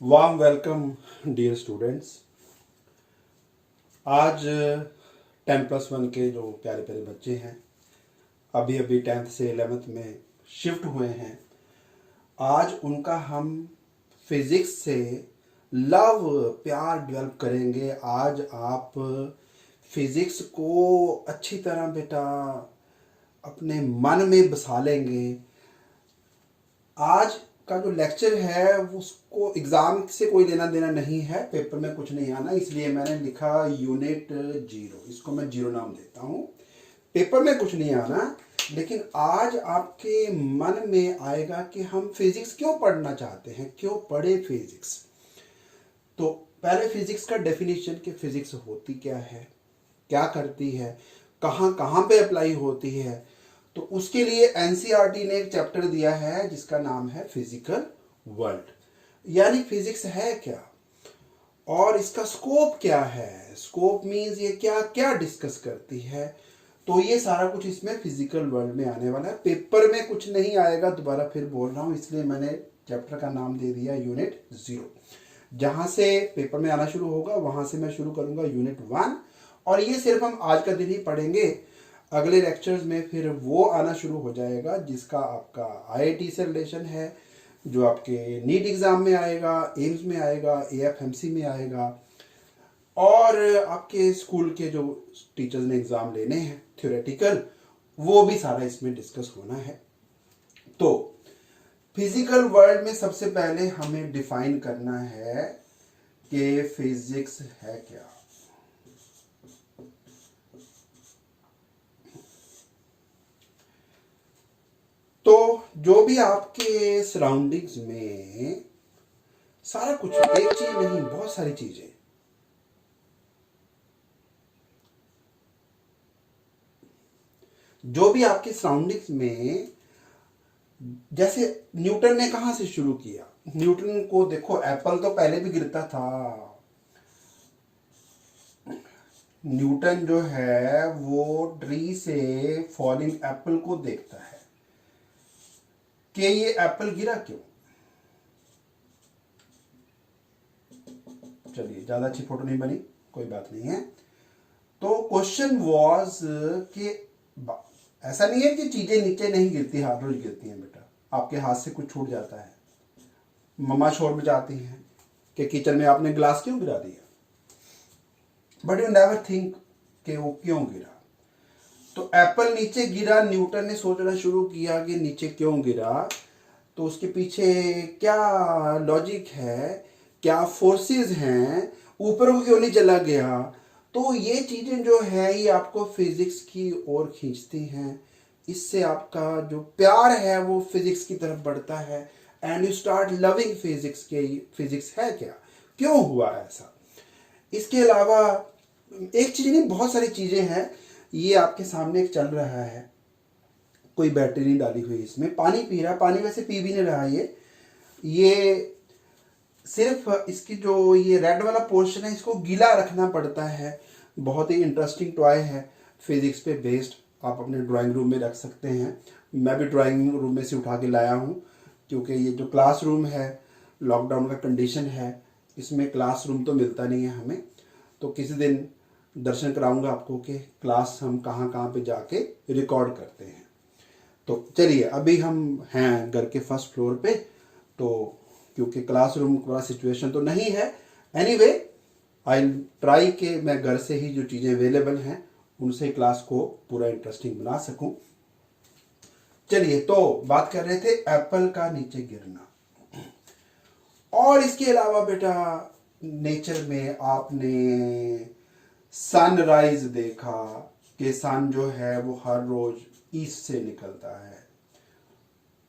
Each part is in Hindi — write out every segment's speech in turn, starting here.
Warm welcome dear students. आज 10+1 के जो प्यारे प्यारे बच्चे हैं, अभी अभी 10th से 11th में शिफ्ट हुए हैं, आज उनका हम फिज़िक्स से लव प्यार डेवलप करेंगे। आज आप फिज़िक्स को अच्छी तरह बेटा अपने मन में बसा लेंगे। आज का जो लेक्चर है उसको एग्ज़ाम से कोई लेना देना नहीं है, पेपर में कुछ नहीं आना, इसलिए मैंने लिखा यूनिट 0। इसको मैं 0 नाम देता हूँ। पेपर में कुछ नहीं आना, लेकिन आज आपके मन में आएगा कि हम फिज़िक्स क्यों पढ़ना चाहते हैं, क्यों पढ़े फिज़िक्स। तो पहले फिज़िक्स का डेफिनेशन कि फिज़िक्स होती क्या है, क्या करती है, कहाँ कहाँ पे अप्लाई होती है। तो उसके लिए एनसीईआरटी ने एक चैप्टर दिया है जिसका नाम है फिजिकल वर्ल्ड, यानी फिजिक्स है क्या और इसका स्कोप क्या है। स्कोप मीन्स ये क्या क्या डिस्कस करती है। तो ये सारा कुछ इसमें फिजिकल वर्ल्ड में आने वाला है। पेपर में कुछ नहीं आएगा, दोबारा फिर बोल रहा हूँ, इसलिए मैंने चैप्टर का नाम दे दिया यूनिट 0। जहाँ से पेपर में आना शुरू होगा वहाँ से मैं शुरू करूँगा यूनिट 1, और ये सिर्फ हम आज का दिन ही पढ़ेंगे। अगले लेक्चर्स में फिर वो आना शुरू हो जाएगा जिसका आपका आईआईटी से रिलेशन है, जो आपके नीट एग्ज़ाम में आएगा, एम्स में आएगा, एएफएमसी में आएगा, और आपके स्कूल के जो टीचर्स ने एग्ज़ाम लेने हैं थ्योरेटिकल, वो भी सारा इसमें डिस्कस होना है। तो फिजिकल वर्ल्ड में सबसे पहले हमें डिफाइन करना है कि फिजिक्स है क्या। तो जो भी आपके सराउंडिंग्स में सारा कुछ, एक चीज नहीं, बहुत सारी चीजें, जो भी आपके सराउंडिंग्स में, जैसे न्यूटन ने कहां से शुरू किया। न्यूटन को देखो, एप्पल तो पहले भी गिरता था। न्यूटन जो है वो ट्री से फॉलिंग एप्पल को देखता है कि ये एप्पल गिरा क्यों। चलिए, ज्यादा अच्छी फोटो नहीं बनी, कोई बात नहीं है। तो क्वेश्चन वाज कि ऐसा नहीं है कि चीजें नीचे नहीं गिरती, हर रोज गिरती हैं बेटा। आपके हाथ से कुछ छूट जाता है, मम्मा शोर मचाती हैं कि किचन में आपने ग्लास क्यों गिरा दिया, बट यू नेवर थिंक कि वो क्यों गिरा। तो एप्पल नीचे गिरा, न्यूटन ने सोचना शुरू किया कि नीचे क्यों गिरा, तो उसके पीछे क्या लॉजिक है, क्या फोर्सेस हैं, ऊपर को क्यों नहीं चला गया। तो ये चीज़ें जो है ये आपको फिजिक्स की ओर खींचती हैं। इससे आपका जो प्यार है वो फिजिक्स की तरफ बढ़ता है, and you start loving physics के फिजिक्स है क्या, क्यों हुआ ऐसा। इसके अलावा एक चीज़ नहीं, बहुत सारी चीज़ें हैं। ये आपके सामने एक चल रहा है, कोई बैटरी नहीं डाली हुई इसमें, पानी पी रहा, पानी वैसे पी भी नहीं रहा। ये सिर्फ इसकी जो ये रेड वाला पोर्शन है इसको गीला रखना पड़ता है। बहुत ही इंटरेस्टिंग टॉय है, फिजिक्स पे बेस्ड। आप अपने ड्राइंग रूम में रख सकते हैं। मैं भी ड्राइंग रूम में से उठा के लाया हूँ, क्योंकि ये जो क्लासरूम है, लॉकडाउन का कंडीशन है, इसमें क्लासरूम तो मिलता नहीं है हमें। तो किसी दिन दर्शन कराऊंगा आपको कि क्लास हम कहाँ कहाँ पे जाके रिकॉर्ड करते हैं। तो चलिए, अभी हम हैं घर के फर्स्ट फ्लोर पे, तो क्योंकि क्लासरूम का सिचुएशन तो नहीं है, एनीवे आई ट्राई कि मैं घर से ही जो चीज़ें अवेलेबल हैं उनसे क्लास को पूरा इंटरेस्टिंग बना सकूं। चलिए, तो बात कर रहे थे एप्पल का नीचे गिरना। और इसके अलावा बेटा नेचर में आपने सनराइज देखा कि सन जो है वो हर रोज ईस्ट से निकलता है,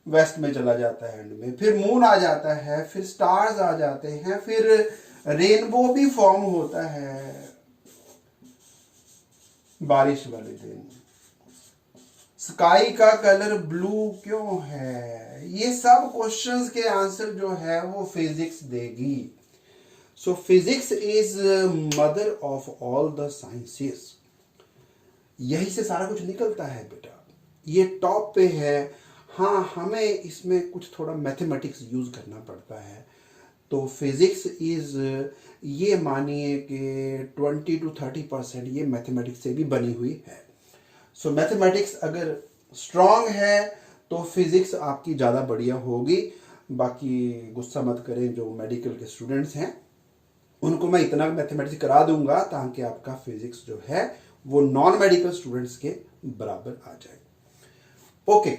वेस्ट में चला जाता है एंड में, फिर मून आ जाता है, फिर स्टार्स आ जाते हैं, फिर रेनबो भी फॉर्म होता है बारिश वाले दिन। स्काई का कलर ब्लू क्यों है, ये सब क्वेश्चंस के आंसर जो है वो फिजिक्स देगी। सो physics is mother of all the sciences. यही से सारा कुछ निकलता है बेटा, ये टॉप पे है। हाँ, हमें इसमें कुछ थोड़ा मैथमेटिक्स यूज करना पड़ता है, तो फिजिक्स इज, ये मानिए कि 20 to 30% ये मैथमेटिक्स से भी बनी हुई है। सो मैथमेटिक्स अगर स्ट्रांग है तो फिजिक्स आपकी ज़्यादा बढ़िया होगी। बाकी गुस्सा मत करें जो मेडिकल के स्टूडेंट्स हैं, उनको मैं इतना मैथमेटिक्स करा दूंगा ताकि आपका फिजिक्स जो है वो नॉन मेडिकल स्टूडेंट्स के बराबर आ जाए। ओके,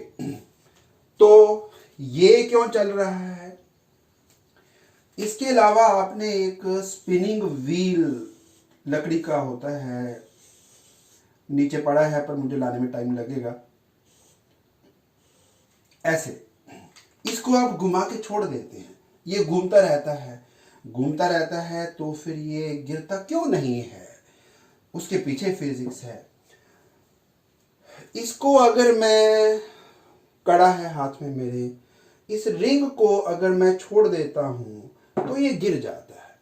तो ये क्यों चल रहा है? इसके अलावा आपने एक स्पिनिंग व्हील लकड़ी का होता है, नीचे पड़ा है पर मुझे लाने में टाइम लगेगा, ऐसे इसको आप घुमा के छोड़ देते हैं, ये घूमता रहता है, घूमता रहता है, तो फिर ये गिरता क्यों नहीं है? उसके पीछे फिजिक्स है। इसको अगर मैं, कड़ा है हाथ में मेरे, इस रिंग को अगर मैं छोड़ देता हूं तो ये गिर जाता है।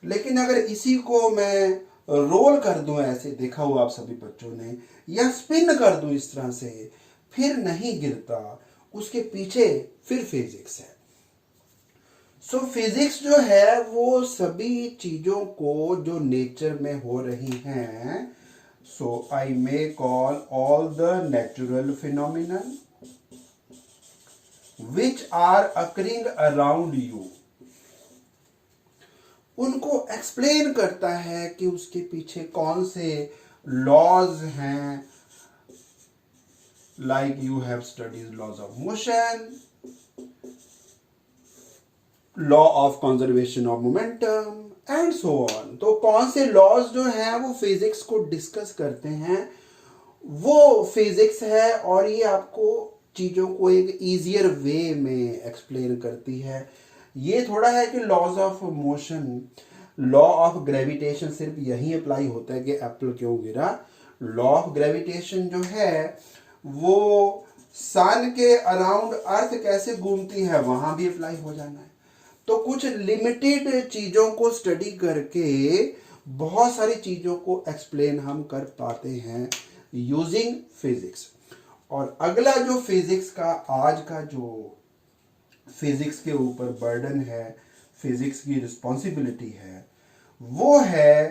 लेकिन अगर इसी को मैं रोल कर दूं, ऐसे देखा हुआ आप सभी बच्चों ने, या स्पिन कर दूं इस तरह से, फिर नहीं गिरता। उसके पीछे फिर फिजिक्स है। सो फिजिक्स जो है वो सभी चीजों को जो नेचर में हो रही हैं, so I may call all the natural phenomenon which are occurring around you, उनको एक्सप्लेन करता है कि उसके पीछे कौन से लॉज हैं। Like you have studies laws of motion, law of conservation of momentum and so on. तो कौन से लॉज जो हैं वो फिजिक्स को डिस्कस करते हैं, वो फिजिक्स है। और ये आपको चीजों को एक इजियर वे में एक्सप्लेन करती है। ये थोड़ा है कि laws of motion, law of gravitation सिर्फ यही अप्लाई होता है कि एप्पल क्यों गिरा। लॉ ऑफ ग्रेविटेशन जो है वो सन के अराउंड अर्थ कैसे घूमती है वहां भी अप्लाई हो जाना है। तो कुछ लिमिटेड चीजों को स्टडी करके बहुत सारी चीजों को एक्सप्लेन हम कर पाते हैं यूजिंग फिजिक्स। और अगला जो फिजिक्स का आज का जो फिजिक्स के ऊपर बर्डन है, फिजिक्स की रिस्पॉन्सिबिलिटी है, वो है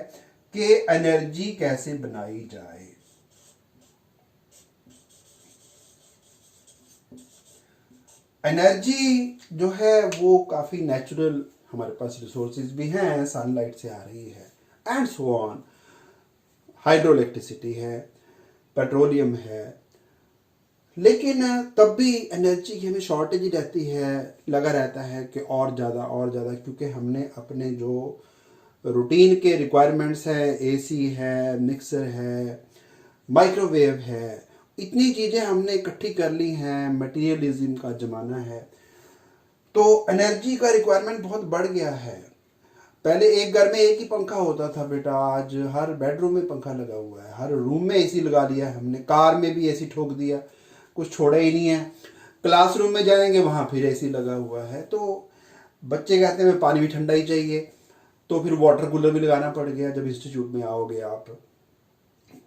कि एनर्जी कैसे बनाई जाए। एनर्जी जो है वो काफ़ी नेचुरल हमारे पास रिसोर्सेज भी हैं, सनलाइट से आ रही है and so on, hydro electricity है, पेट्रोलियम है। लेकिन तब भी एनर्जी की हमें शॉर्टेज ही रहती है, लगा रहता है कि और ज़्यादा और ज़्यादा, क्योंकि हमने अपने जो रूटीन के रिक्वायरमेंट्स हैं, एसी है, मिक्सर है, माइक्रोवेव है, इतनी चीज़ें हमने इकट्ठी कर ली हैं, मटेरियलिज्म का ज़माना है, तो एनर्जी का रिक्वायरमेंट बहुत बढ़ गया है। पहले एक घर में एक ही पंखा होता था बेटा, आज हर बेडरूम में पंखा लगा हुआ है, हर रूम में एसी लगा लिया है हमने, कार में भी एसी ठोक दिया, कुछ छोड़ा ही नहीं है। क्लासरूम में जाएंगे वहाँ फिर एसी लगा हुआ है। तो बच्चे कहते हैं पानी भी ठंडा ही चाहिए, तो फिर वाटर कूलर भी लगाना पड़ गया जब इंस्टीट्यूट में आओगे आप।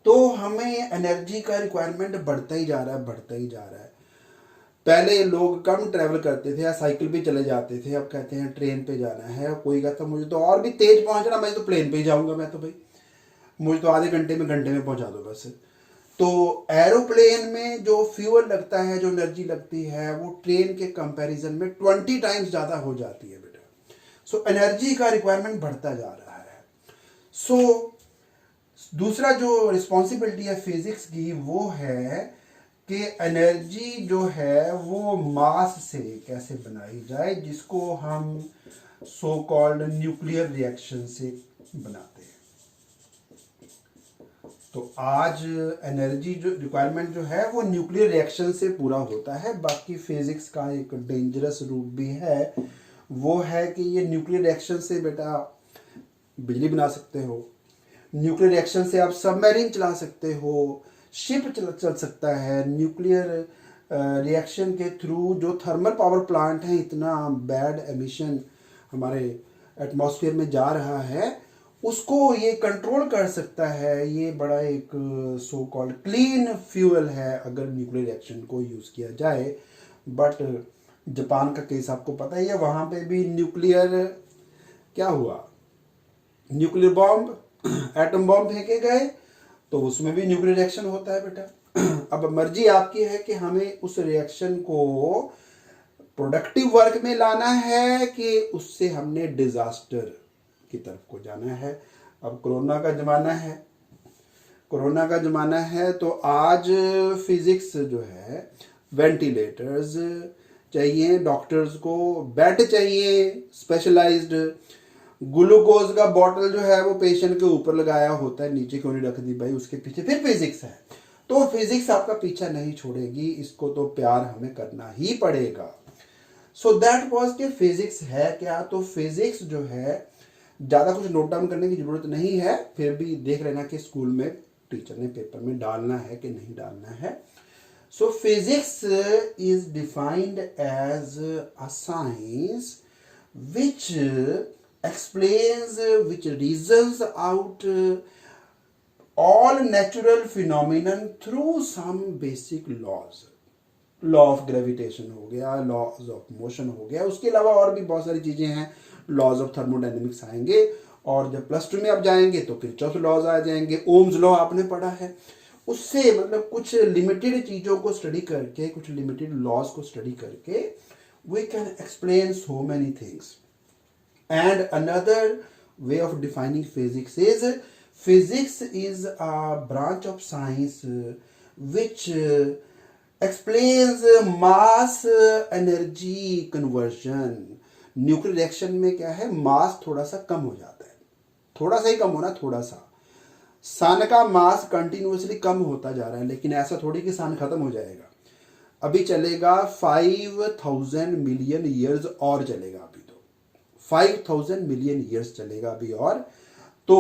तो हमें एनर्जी का रिक्वायरमेंट बढ़ता ही जा रहा है, बढ़ता ही जा रहा है। पहले लोग कम ट्रैवल करते थे या साइकिल पे चले जाते थे, अब कहते हैं ट्रेन पे जाना है। कोई कहता मुझे तो और भी तेज पहुंचना, मैं तो प्लेन पे ही जाऊंगा, मैं तो भाई मुझे तो आधे घंटे में घंटे में पहुंचा दो बस। तो एरोप्लेन में जो फ्यूल लगता है, जो एनर्जी लगती है, वो ट्रेन के कंपैरिजन में 20 टाइम्स ज़्यादा हो जाती है बेटा। सो एनर्जी का रिक्वायरमेंट बढ़ता जा रहा है। सो दूसरा जो रिस्पॉन्सिबिलिटी है फिजिक्स की वो है कि एनर्जी जो है वो मास से कैसे बनाई जाए, जिसको हम सो कॉल्ड न्यूक्लियर रिएक्शन से बनाते हैं। तो आज एनर्जी जो रिक्वायरमेंट जो है वो न्यूक्लियर रिएक्शन से पूरा होता है। बाकी फिजिक्स का एक डेंजरस रूप भी है, वो है कि ये न्यूक्लियर रिएक्शन से बेटा बिजली बना सकते हो, न्यूक्लियर रिएक्शन से आप सबमरीन चला सकते हो, शिप चल सकता है। न्यूक्लियर रिएक्शन के थ्रू जो थर्मल पावर प्लांट है, इतना बैड एमिशन हमारे एटमॉस्फेयर में जा रहा है, उसको ये कंट्रोल कर सकता है। ये बड़ा एक सो कॉल्ड क्लीन फ्यूल है अगर न्यूक्लियर रिएक्शन को यूज़ किया जाए। बट जापान का केस आपको पता ही है, वहाँ पे भी न्यूक्लियर क्या हुआ, न्यूक्लियर बॉम्ब, एटम बॉम्ब फेंके गए तो उसमें भी न्यूक्लियर रिएक्शन होता है बेटा। अब मर्जी आपकी है कि हमें उस रिएक्शन को प्रोडक्टिव वर्क में लाना है कि उससे हमने डिजास्टर की तरफ को जाना है। अब कोरोना का जमाना है तो आज फिजिक्स जो है, वेंटिलेटर्स चाहिए डॉक्टर्स को, बेड चाहिए स्पेशलाइज्ड, ग्लूकोज का बॉटल जो है वो पेशेंट के ऊपर लगाया होता है, नीचे क्यों नहीं रख दी भाई, उसके पीछे फिर फिजिक्स है। तो फिजिक्स आपका पीछा नहीं छोड़ेगी, इसको तो प्यार हमें करना ही पड़ेगा। सो दैट वाज कि फिजिक्स है क्या। तो फिजिक्स जो है ज़्यादा कुछ नोट डाउन करने की जरूरत नहीं है, फिर भी देख लेना कि स्कूल में टीचर ने पेपर में डालना है कि नहीं डालना है। So physics is defined as a science which explains, which reasons out all natural phenomenon through some basic laws. Law of gravitation हो गया, लॉज ऑफ मोशन हो गया, उसके अलावा और भी बहुत सारी चीजें हैं, लॉज ऑफ थर्मोडायनेमिक्स आएंगे, और जब प्लस 2 में आप जाएंगे तो किरचॉफ लॉज आ जाएंगे, ओम्स लॉ आपने पढ़ा है। उससे मतलब कुछ लिमिटेड चीजों को स्टडी करके, कुछ लिमिटेड लॉज को स्टडी करके we can explain so many things. And another way of defining physics is a branch of science which explains mass energy conversion. Nuclear reaction में क्या है, मास थोड़ा सा कम हो जाता है, थोड़ा सा ही कम होना, थोड़ा सा। सन का मास कंटिन्यूसली कम होता जा रहा है, लेकिन ऐसा थोड़ी कि सन खत्म हो जाएगा। अभी चलेगा 5000 मिलियन ईयर्स और चलेगा, अभी तो 5000 मिलियन ईयर्स चलेगा अभी और। तो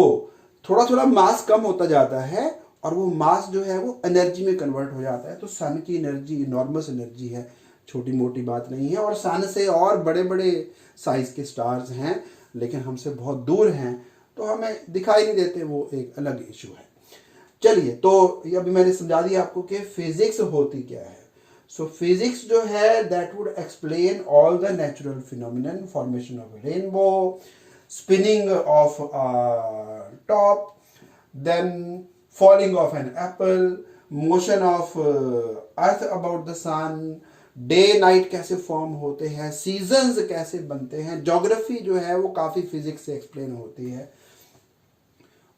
थोड़ा थोड़ा मास कम होता जाता है और वो मास जो है वो एनर्जी में कन्वर्ट हो जाता है। तो सन की एनर्जी इनॉर्मस एनर्जी है, छोटी मोटी बात नहीं है। और सन से और बड़े बड़े साइज के स्टार्स हैं, लेकिन हमसे बहुत दूर हैं तो हमें दिखाई नहीं देते, वो एक अलग इशू है। चलिए, तो ये अभी मैंने समझा दिया आपको कि फिजिक्स होती क्या है। सो फिजिक्स जो है that would explain all the natural phenomenon, formation of rainbow, spinning of top, then falling of an apple, motion of earth about the sun, day night कैसे फॉर्म होते हैं, सीजन्स कैसे बनते हैं। ज्योग्राफी जो है वो काफी फिजिक्स से एक्सप्लेन होती है।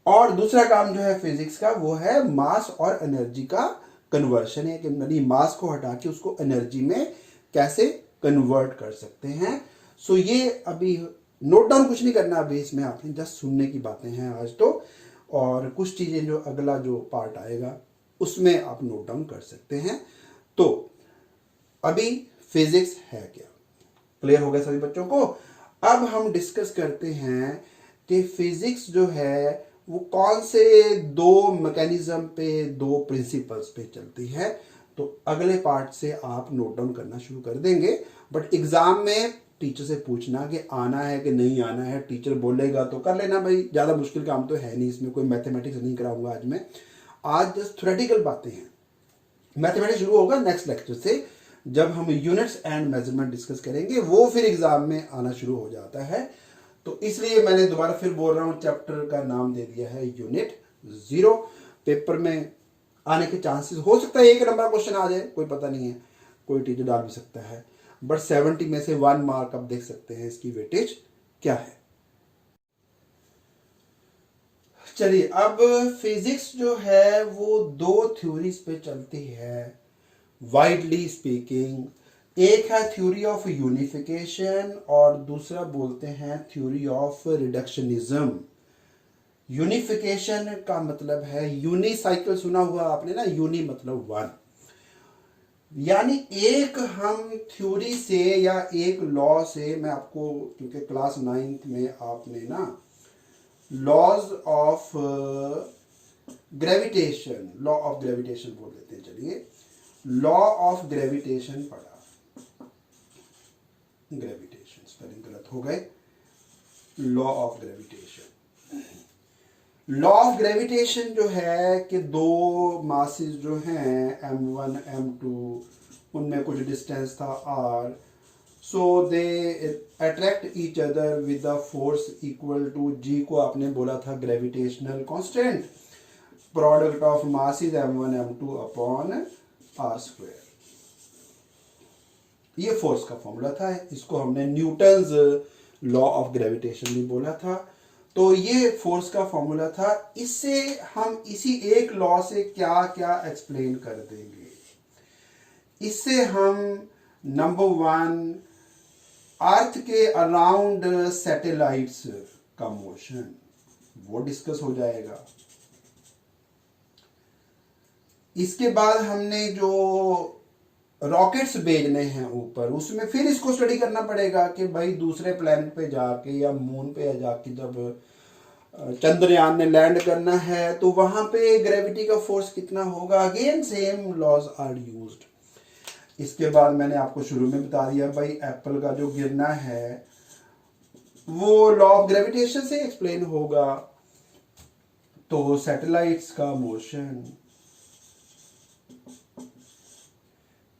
और दूसरा काम जो है फिजिक्स का वो है मास और एनर्जी का कन्वर्शन है, कि मास को हटा के उसको एनर्जी में कैसे कन्वर्ट कर सकते हैं। सो ये अभी नोट डाउन कुछ नहीं करना, अभी इसमें आपने जस्ट सुनने की बातें हैं आज तो, और कुछ चीजें जो अगला जो पार्ट आएगा उसमें आप नोट डाउन कर सकते हैं। तो अभी फिजिक्स है क्या, क्लियर हो गया सभी बच्चों को। अब हम डिस्कस करते हैं कि फिजिक्स जो है वो कौन से दो मैकेनिज्म पे, दो प्रिंसिपल्स पे चलती है। तो अगले पार्ट से आप नोट डाउन करना शुरू कर देंगे। बट एग्जाम में टीचर से पूछना कि आना है कि नहीं आना है, टीचर बोलेगा तो कर लेना भाई, ज़्यादा मुश्किल काम तो है नहीं, इसमें कोई मैथमेटिक्स नहीं कराऊंगा आज मैं, आज जस्ट थ्योरेटिकल बातें हैं। मैथमेटिक्स शुरू होगा नेक्स्ट लेक्चर से, जब हम यूनिट्स एंड मेजरमेंट डिस्कस करेंगे, वो फिर एग्जाम में आना शुरू हो जाता है। तो इसलिए मैंने दोबारा फिर बोल रहा हूं, चैप्टर का नाम दे दिया है यूनिट 0। पेपर में आने के चांसेस हो सकता है 1 नंबर क्वेश्चन आ जाए, कोई पता नहीं है, कोई टीचर डाल भी सकता है, बट 70 में से 1 मार्क आप देख सकते हैं इसकी वेटेज क्या है। चलिए, अब फिजिक्स जो है वो 2 थ्योरीज पे चलती है वाइडली स्पीकिंग। एक है थ्योरी ऑफ यूनिफिकेशन और दूसरा बोलते हैं थ्योरी ऑफ रिडक्शनिज्म। यूनिफिकेशन का मतलब है, यूनिसाइकिल सुना हुआ आपने ना, यूनि मतलब 1, यानी एक हम थ्योरी से या एक लॉ से, मैं आपको क्योंकि क्लास 9th में आपने ना laws of gravitation, law of gravitation बोल देते हैं, चलिए लॉ ऑफ ग्रेविटेशन पढ़ा। ग्रेविटेशन स्पेलिंग गलत हो गए, law of gravitation. Law of gravitation जो है कि 2 मासेस जो हैं m1 m2, उनमें कुछ डिस्टेंस था r, so they attract each other with the force equal to G को आपने बोला था gravitational constant, product of mass is m1 m2 upon r square. ये फोर्स का फॉर्मूला था, इसको हमने न्यूटन्स लॉ ऑफ ग्रेविटेशन भी बोला था। तो ये फोर्स का फॉर्मूला था। इससे हम इसी एक लॉ से क्या क्या एक्सप्लेन कर देंगे। इससे हम नंबर 1 अर्थ के अराउंड सैटेलाइट्स का मोशन वो डिस्कस हो जाएगा। इसके बाद हमने जो रॉकेट्स भेजने हैं ऊपर, उसमें फिर इसको स्टडी करना पड़ेगा कि भाई दूसरे प्लेनेट पे जाके या मून पे जाके जब चंद्रयान ने लैंड करना है तो वहां पे ग्रेविटी का फोर्स कितना होगा। Again same laws are used. इसके बाद मैंने आपको शुरू में बता दिया भाई एप्पल का जो गिरना है वो लॉ ऑफ ग्रेविटेशन से एक्सप्लेन होगा। तो सैटेलाइट्स का मोशन,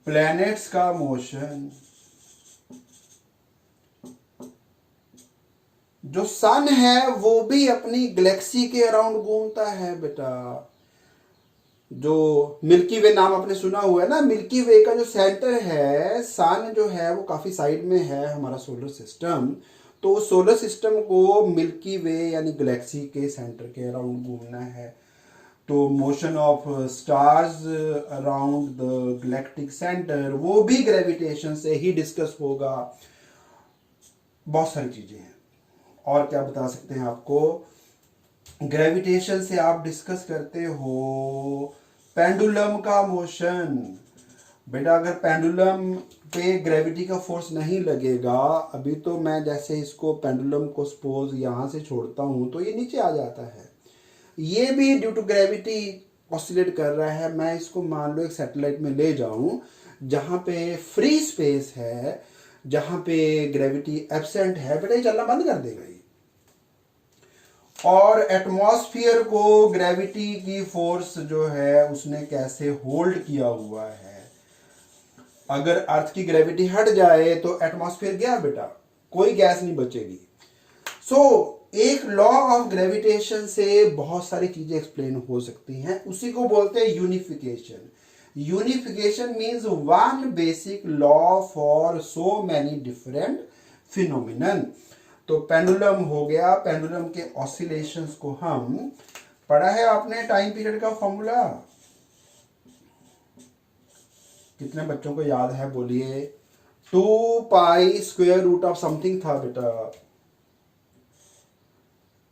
प्लैनेट्स का मोशन, जो सन है वो भी अपनी गैलेक्सी के अराउंड घूमता है बेटा। जो मिल्की वे नाम आपने सुना हुआ है ना, मिल्की वे का जो सेंटर है, सन जो है वो काफी साइड में है हमारा सोलर सिस्टम। तो सोलर सिस्टम को मिल्की वे यानी गैलेक्सी के सेंटर के अराउंड घूमना है। तो motion of stars around the galactic centre वो भी ग्रेविटेशन से ही डिस्कस होगा। बहुत सारी चीजें हैं। और क्या बता सकते हैं आपको, ग्रेविटेशन से आप डिस्कस करते हो पेंडुलम का मोशन। बेटा अगर पेंडुलम पे ग्रेविटी का फोर्स नहीं लगेगा, अभी तो मैं जैसे इसको पेंडुलम को सपोज यहां से छोड़ता हूं तो ये नीचे आ जाता है। ये भी ड्यू टू ग्रेविटी ऑसिलेट कर रहा है। मैं इसको मान लो एक सैटेलाइट में ले जाऊं जहां पे फ्री स्पेस है, जहां पे ग्रेविटी एब्सेंट है, बेटा ये चलना बंद कर देगा। और एटमॉस्फेयर को ग्रेविटी की फोर्स जो है उसने कैसे होल्ड किया हुआ है। अगर अर्थ की ग्रेविटी हट जाए तो एटमॉस्फेयर गया बेटा, कोई गैस नहीं बचेगी। एक लॉ ऑफ ग्रेविटेशन से बहुत सारी चीजें एक्सप्लेन हो सकती हैं। उसी को बोलते हैं unification. Unification means one basic law for so many different phenomenon. तो पेंडुलम हो गया, पेंडुलम के ऑसिलेशंस को हम पढ़ा है आपने टाइम पीरियड का फॉर्मूला। कितने बच्चों को याद है बोलिए। 2 pi square root of something था बेटा,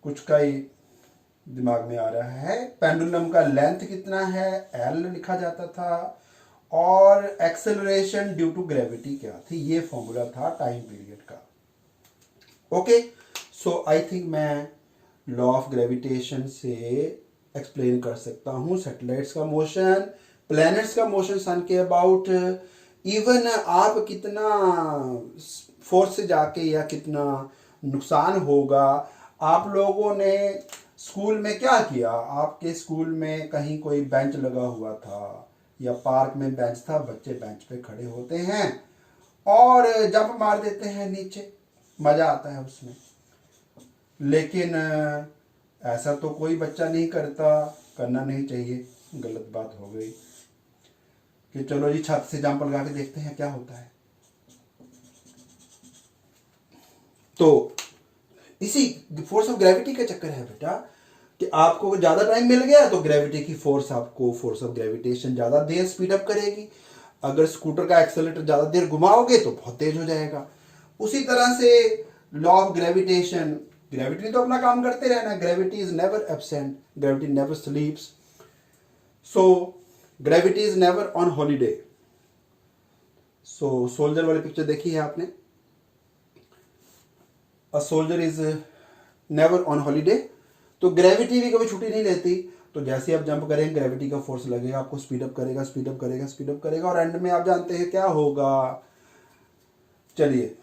कुछ का ही दिमाग में आ रहा है। पेंडुलम का लेंथ कितना है, एल लिखा जाता था। और एक्सेलरेशन ड्यू टू ग्रेविटी क्या थी, ये फॉर्मूला था टाइम पीरियड का। ओके, सो आई थिंक मैं लॉ ऑफ ग्रेविटेशन से एक्सप्लेन कर सकता हूं सैटेलाइट्स का मोशन, प्लैनेट्स का मोशन सन के अबाउट। इवन आप कितना फोर्स से जाके या कितना नुकसान होगा। आप लोगों ने स्कूल में क्या किया, आपके स्कूल में कहीं कोई बेंच लगा हुआ था या पार्क में बेंच था, बच्चे बेंच पे खड़े होते हैं और जंप मार देते हैं नीचे, मजा आता है उसमें। लेकिन ऐसा तो कोई बच्चा नहीं करता, करना नहीं चाहिए, गलत बात हो गई कि चलो जी छत से जंप लगा के देखते हैं क्या होता है। तो इसी फोर्स ऑफ ग्रेविटी का चक्कर है बेटा कि आपको ज्यादा टाइम मिल गया तो ग्रेविटी की फोर्स आपको, फोर्स ऑफ ग्रेविटेशन ज्यादा देर स्पीड अप करेगी। अगर स्कूटर का एक्सेलेरेटर ज्यादा देर घुमाओगे तो बहुत तेज हो जाएगा। उसी तरह से लॉ ऑफ ग्रेविटेशन, ग्रेविटी तो अपना काम करते रहना, gravity is never absent, gravity never स्लीप्स, so gravity is never on holiday. So soldier वाली पिक्चर देखी है आपने, a soldier is never on holiday. तो ग्रेविटी भी कभी छुट्टी नहीं लेती। तो जैसे आप जंप करेंगे ग्रेविटी का फोर्स लगेगा, आपको स्पीड अप करेगा, स्पीड अप करेगा, स्पीड अप करेगा और एंड में आप जानते हैं क्या होगा। चलिए,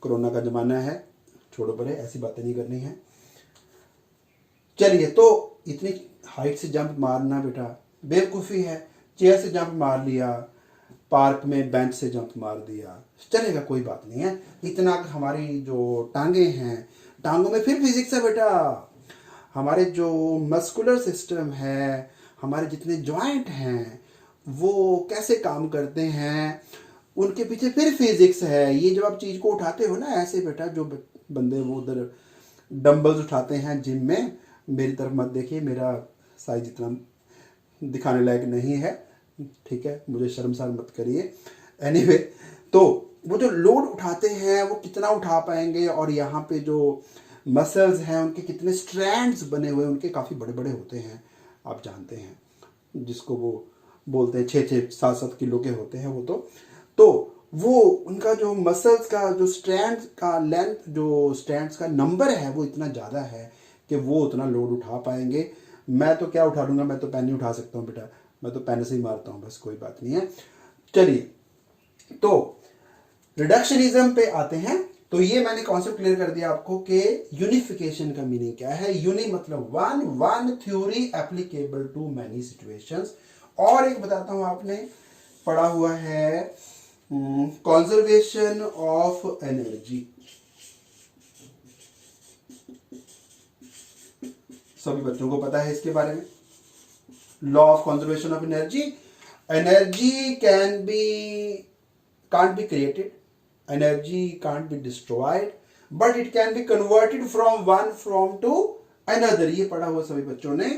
कोरोना का जमाना है, छोड़ो परे, ऐसी बातें नहीं करनी है। चलिए, तो इतनी हाइट से जंप मारना बेटा बेवकूफ़ी है। चेयर से जंप मार लिया, पार्क में बेंच से जंप मार दिया, चलेगा, कोई बात नहीं है। इतना हमारी जो टांगे हैं, टांगों में फिर फिजिक्स है बेटा। हमारे जो मस्कुलर सिस्टम है, हमारे जितने जॉइंट हैं वो कैसे काम करते हैं, उनके पीछे फिर फिजिक्स है। ये जब आप चीज को उठाते हो ना ऐसे बेटा, जो बंदे वो उधर डंबल्स उठाते हैं जिम में, मेरी तरफ मत देखिए, मेरा साइज इतना दिखाने लायक नहीं है, ठीक है, मुझे शर्मसार मत करिए। एनीवे, तो वो जो लोड उठाते हैं वो कितना उठा पाएंगे, और यहाँ पे जो मसल्स हैं उनके कितने स्ट्रैंड्स बने हुए, उनके काफ़ी बड़े बड़े होते हैं, आप जानते हैं, जिसको वो बोलते हैं 6-6 7-7 किलो के होते हैं वो। तो वो उनका जो मसल्स का जो स्ट्रैंड्स का लेंथ, जो स्ट्रैंड्स का नंबर है वो इतना ज़्यादा है कि वो उतना लोड उठा पाएंगे। मैं तो क्या उठा लूँगा, मैं तो पेन ही उठा सकता हूँ बेटा, मैं तो पेन से ही मारता हूँ, बस कोई बात नहीं है। चलिए, तो रिडक्शनिज्म पे आते हैं। तो ये मैंने कॉन्सेप्ट क्लियर कर दिया आपको कि यूनिफिकेशन का मीनिंग क्या है। यूनि मतलब one theory applicable to many situations. और एक बताता हूं, आपने पढ़ा हुआ है कंजर्वेशन ऑफ एनर्जी, सभी बच्चों को पता है इसके बारे में। Law of conservation of energy, energy can't be created, energy can't be destroyed, but it can be converted from one form to another। ये पढ़ा हुआ सभी बच्चों ने।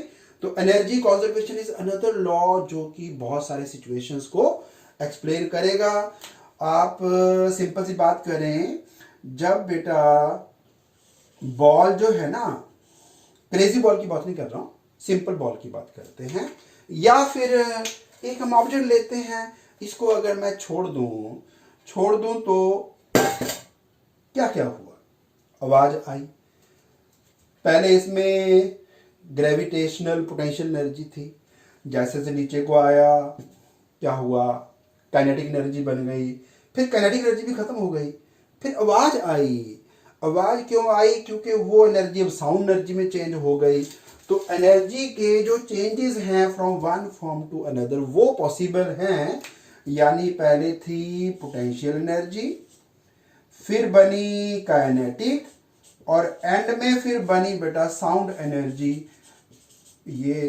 तो energy conservation is another law जो कि बहुत सारे सिचुएशंस को एक्सप्लेन करेगा। आप सिंपल सी बात करें, जब बेटा बॉल जो है ना, क्रेजी बॉल की बात नहीं कर रहा हूं, सिंपल बॉल की बात करते हैं, या फिर एक हम ऑब्जेक्ट लेते हैं, इसको अगर मैं छोड़ दूं तो क्या क्या हुआ, आवाज आई। पहले इसमें ग्रेविटेशनल पोटेंशियल एनर्जी थी, जैसे से नीचे को आया क्या हुआ, काइनेटिक एनर्जी बन गई, फिर काइनेटिक एनर्जी भी खत्म हो गई, फिर आवाज आई। आवाज क्यों आई? क्योंकि वो एनर्जी अब साउंड एनर्जी में चेंज हो गई। तो एनर्जी के जो चेंजेस हैं from one form to another वो पॉसिबल हैं। यानी पहले थी पोटेंशियल एनर्जी, फिर बनी काइनेटिक, और एंड में फिर बनी बेटा साउंड एनर्जी। ये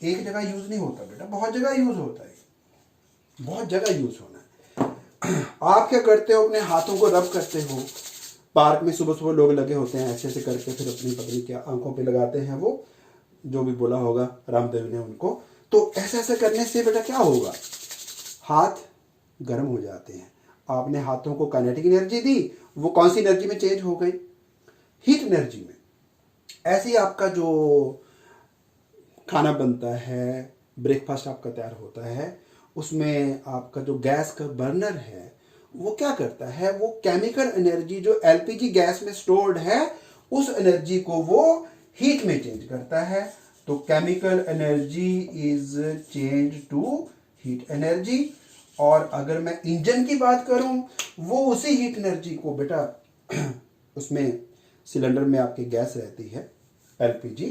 एक जगह यूज नहीं होता बेटा, बहुत जगह यूज होता है, बहुत जगह यूज होना है। आप क्या करते हो, अपने हाथों को रब करते हो। पार्क में सुबह सुबह लोग लगे होते हैं ऐसे ऐसे करके, फिर अपनी पत्नी क्या आंखों पे लगाते हैं, वो जो भी बोला होगा रामदेव ने उनको। तो ऐसा ऐसा करने से बेटा क्या होगा, हाथ गर्म हो जाते हैं। आपने हाथों को काइनेटिक एनर्जी दी, वो कौन सी एनर्जी में चेंज हो गई, हीट एनर्जी में। ऐसे ही आपका जो खाना बनता है, ब्रेकफास्ट आपका तैयार होता है, उसमें आपका जो गैस का बर्नर है वो क्या करता है, वो केमिकल एनर्जी जो एलपीजी गैस में स्टोर्ड है उस एनर्जी को वो हीट में चेंज करता है। तो chemical energy is change to heat energy. और अगर मैं इंजन की बात करूं, वो उसी हीट एनर्जी को बेटा उसमें सिलेंडर में आपके गैस रहती है एलपीजी,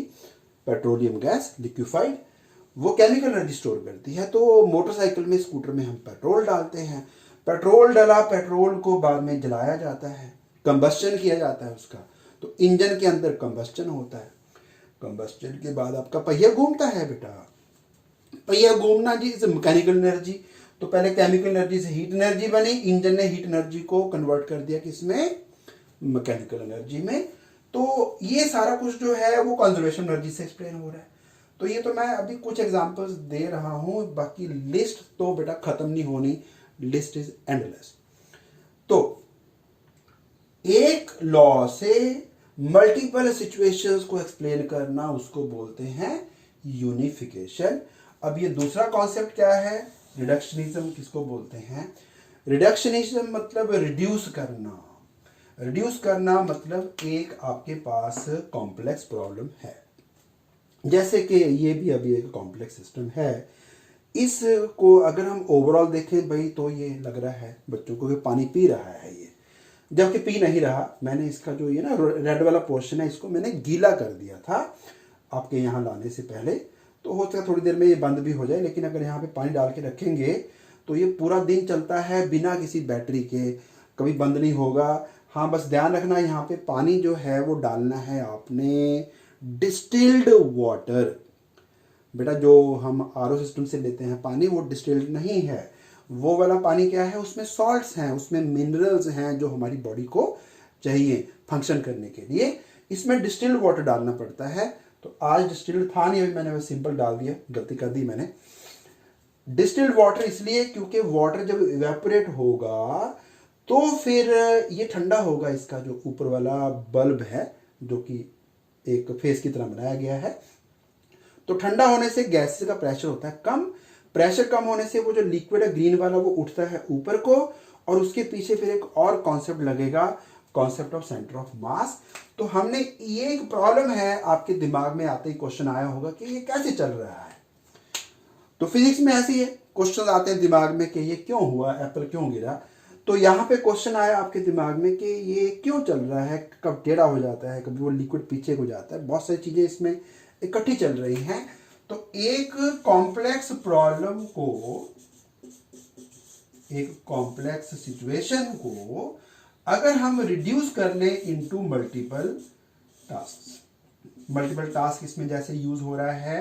पेट्रोलियम गैस लिक्विफाइड, वो केमिकल एनर्जी स्टोर करती है। तो मोटरसाइकिल में, स्कूटर में हम पेट्रोल डालते हैं, पेट्रोल डाला, पेट्रोल को बाद में जलाया जाता है, कंबस्चन किया जाता है उसका। तो इंजन के अंदर कंबस्चन होता है, कंबस्चन के बाद आपका पहिया घूमता है बेटा। पहिया घूमना जी इज मैकेनिकल एनर्जी। तो पहले केमिकल एनर्जी से हीट एनर्जी बनी, इंजन ने हीट एनर्जी को कन्वर्ट कर दिया किसमें, मैकेनिकल एनर्जी में। तो ये सारा कुछ जो है वो कंजर्वेशन एनर्जी से एक्सप्लेन हो रहा है। तो ये तो मैं अभी कुछ एग्जांपल्स दे रहा हूं, बाकी लिस्ट तो बेटा खत्म नहीं होनी, लिस्ट इज एंडलेस। तो एक लॉ से मल्टीपल सिचुएशंस को एक्सप्लेन करना उसको बोलते हैं यूनिफिकेशन। अब ये दूसरा कॉन्सेप्ट क्या है, रिडक्शनिज्म किसको बोलते हैं। रिडक्शनिज्म मतलब रिड्यूस करना। रिड्यूस करना मतलब एक आपके पास कॉम्प्लेक्स प्रॉब्लम है, जैसे कि ये भी अभी एक कॉम्प्लेक्स सिस्टम है। इसको अगर हम ओवरऑल देखें भाई, तो ये लग रहा है बच्चों को कि पानी पी रहा है ये, जबकि पी नहीं रहा। मैंने इसका जो ये ना रेड वाला पोर्शन है, इसको मैंने गीला कर दिया था आपके यहाँ लाने से पहले। तो हो सकता है थोड़ी देर में ये बंद भी हो जाए, लेकिन अगर यहाँ पे पानी डाल के रखेंगे तो ये पूरा दिन चलता है बिना किसी बैटरी के, कभी बंद नहीं होगा। हाँ, बस ध्यान रखना यहाँ पे पानी जो है वो डालना है आपने डिस्टिल्ड वाटर। बेटा जो हम आरओ सिस्टम से लेते हैं पानी वो डिस्टिल्ड नहीं है, वो वाला पानी क्या है, उसमें सॉल्ट्स हैं, उसमें मिनरल्स हैं जो हमारी बॉडी को चाहिए फंक्शन करने के लिए। इसमें डिस्टिल्ड वाटर डालना पड़ता है। तो आज डिस्टिल्ड था नहीं, अभी मैंने सिंपल डाल दिया, गलती कर दी मैंने। डिस्टिल्ड वाटर इसलिए क्योंकि वाटर जब इवेपोरेट होगा तो फिर ये ठंडा होगा। इसका जो ऊपर वाला बल्ब है जो कि एक फेस की तरह बनाया गया है, तो ठंडा होने से गैस का प्रेशर होता है कम, प्रेशर कम होने से वो जो लिक्विड है ग्रीन वाला वो उठता है ऊपर को, और उसके पीछे फिर एक और कॉन्सेप्ट लगेगा, concept of centre of mass. तो हमने ये एक प्रॉब्लम है, आपके दिमाग में आते ही क्वेश्चन आया होगा कि ये कैसे चल रहा है। तो फिजिक्स में ऐसे ही है, क्वेश्चन आते हैं दिमाग में कि ये क्यों हुआ, एप्पल क्यों गिरा। तो यहाँ पे क्वेश्चन आया आपके दिमाग में कि ये क्यों चल रहा है, कब टेढ़ा हो जाता है, कभी वो लिक्विड पीछे को जाता है, बहुत सारी चीजें इसमें इकट्ठी चल रही हैं। तो एक कॉम्प्लेक्स प्रॉब्लम को, एक कॉम्प्लेक्स सिचुएशन को अगर हम रिड्यूस कर ले into multiple task, multiple task इसमें जैसे यूज हो रहा है,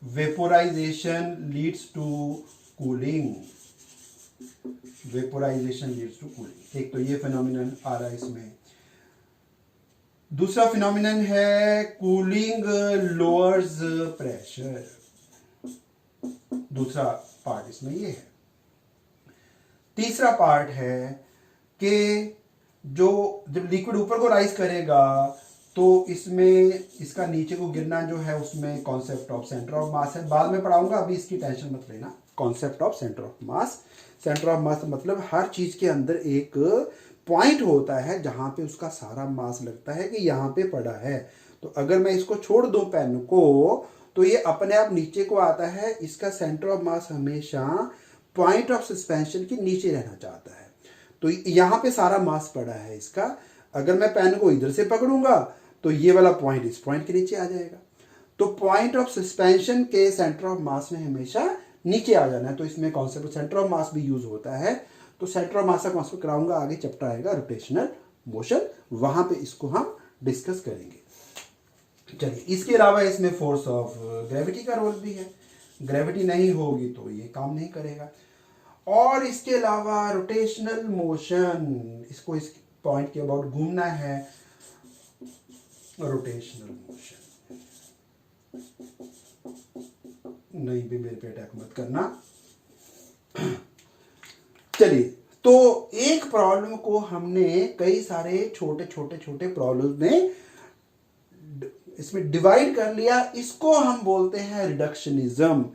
vaporisation leads to cooling, vaporisation leads to cooling. एक तो ये फिनोमिनन आ रहा है इसमें। दूसरा फिनोमिनन है कूलिंग लोअर्स प्रेशर, दूसरा पार्ट इसमें ये है। तीसरा पार्ट है कि जो जब लिक्विड ऊपर को राइज करेगा तो इसमें इसका नीचे को गिरना जो है उसमें concept of centre of mass है, बाद में पढ़ाऊंगा, अभी इसकी टेंशन मत लेना। Concept of centre of mass, centre of mass मतलब हर चीज के अंदर एक पॉइंट होता है जहां पे उसका सारा मास लगता है कि यहाँ पे पड़ा है। तो अगर मैं इसको छोड़ दूं पेन को तो ये अपने आप नीचे को आता है। इसका सेंटर ऑफ मास हमेशा पॉइंट ऑफ सस्पेंशन के नीचे रहना चाहता है। तो यहाँ पे सारा मास पड़ा है इसका। अगर मैं पेन को इधर से पकड़ूंगा तो ये वाला पॉइंट इस पॉइंट के नीचे आ जाएगा। तो पॉइंट ऑफ सस्पेंशन के सेंटर ऑफ मास में हमेशा नीचे आ जाना है। तो इसमें कॉन्सेप्ट सेंटर ऑफ मास भी यूज होता है। तो सेंटर ऑफ मास का कॉन्सेप्ट कराऊंगा, आगे चैप्टर आएगा रोटेशनल मोशन, वहां पे इसको हम डिस्कस करेंगे। चलिए, इसके अलावा इसमें फोर्स ऑफ ग्रेविटी का रोल भी है। ग्रेविटी नहीं होगी तो ये काम नहीं करेगा। और इसके अलावा रोटेशनल मोशन, इसको इस पॉइंट के अबाउट घूमना है, रोटेशनल मोशन। नहीं भी मेरे पे अटैक मत करना। चलिए, तो एक प्रॉब्लम को हमने कई सारे छोटे छोटे छोटे प्रॉब्लम में इसमें डिवाइड कर लिया। इसको हम बोलते हैं reductionism.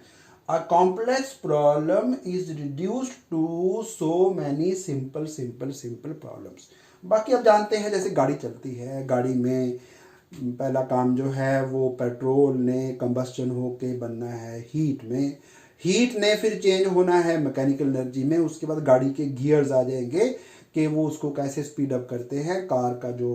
A complex problem is reduced to so many simple simple simple problems. बाकी आप जानते हैं जैसे गाड़ी चलती है, गाड़ी में पहला काम जो है वो पेट्रोल ने कंबस्टन होके बनना है हीट में, हीट ने फिर चेंज होना है मैकेनिकल एनर्जी में। उसके बाद गाड़ी के गियर्स आ जाएंगे कि वो उसको कैसे स्पीड अप करते हैं। कार का जो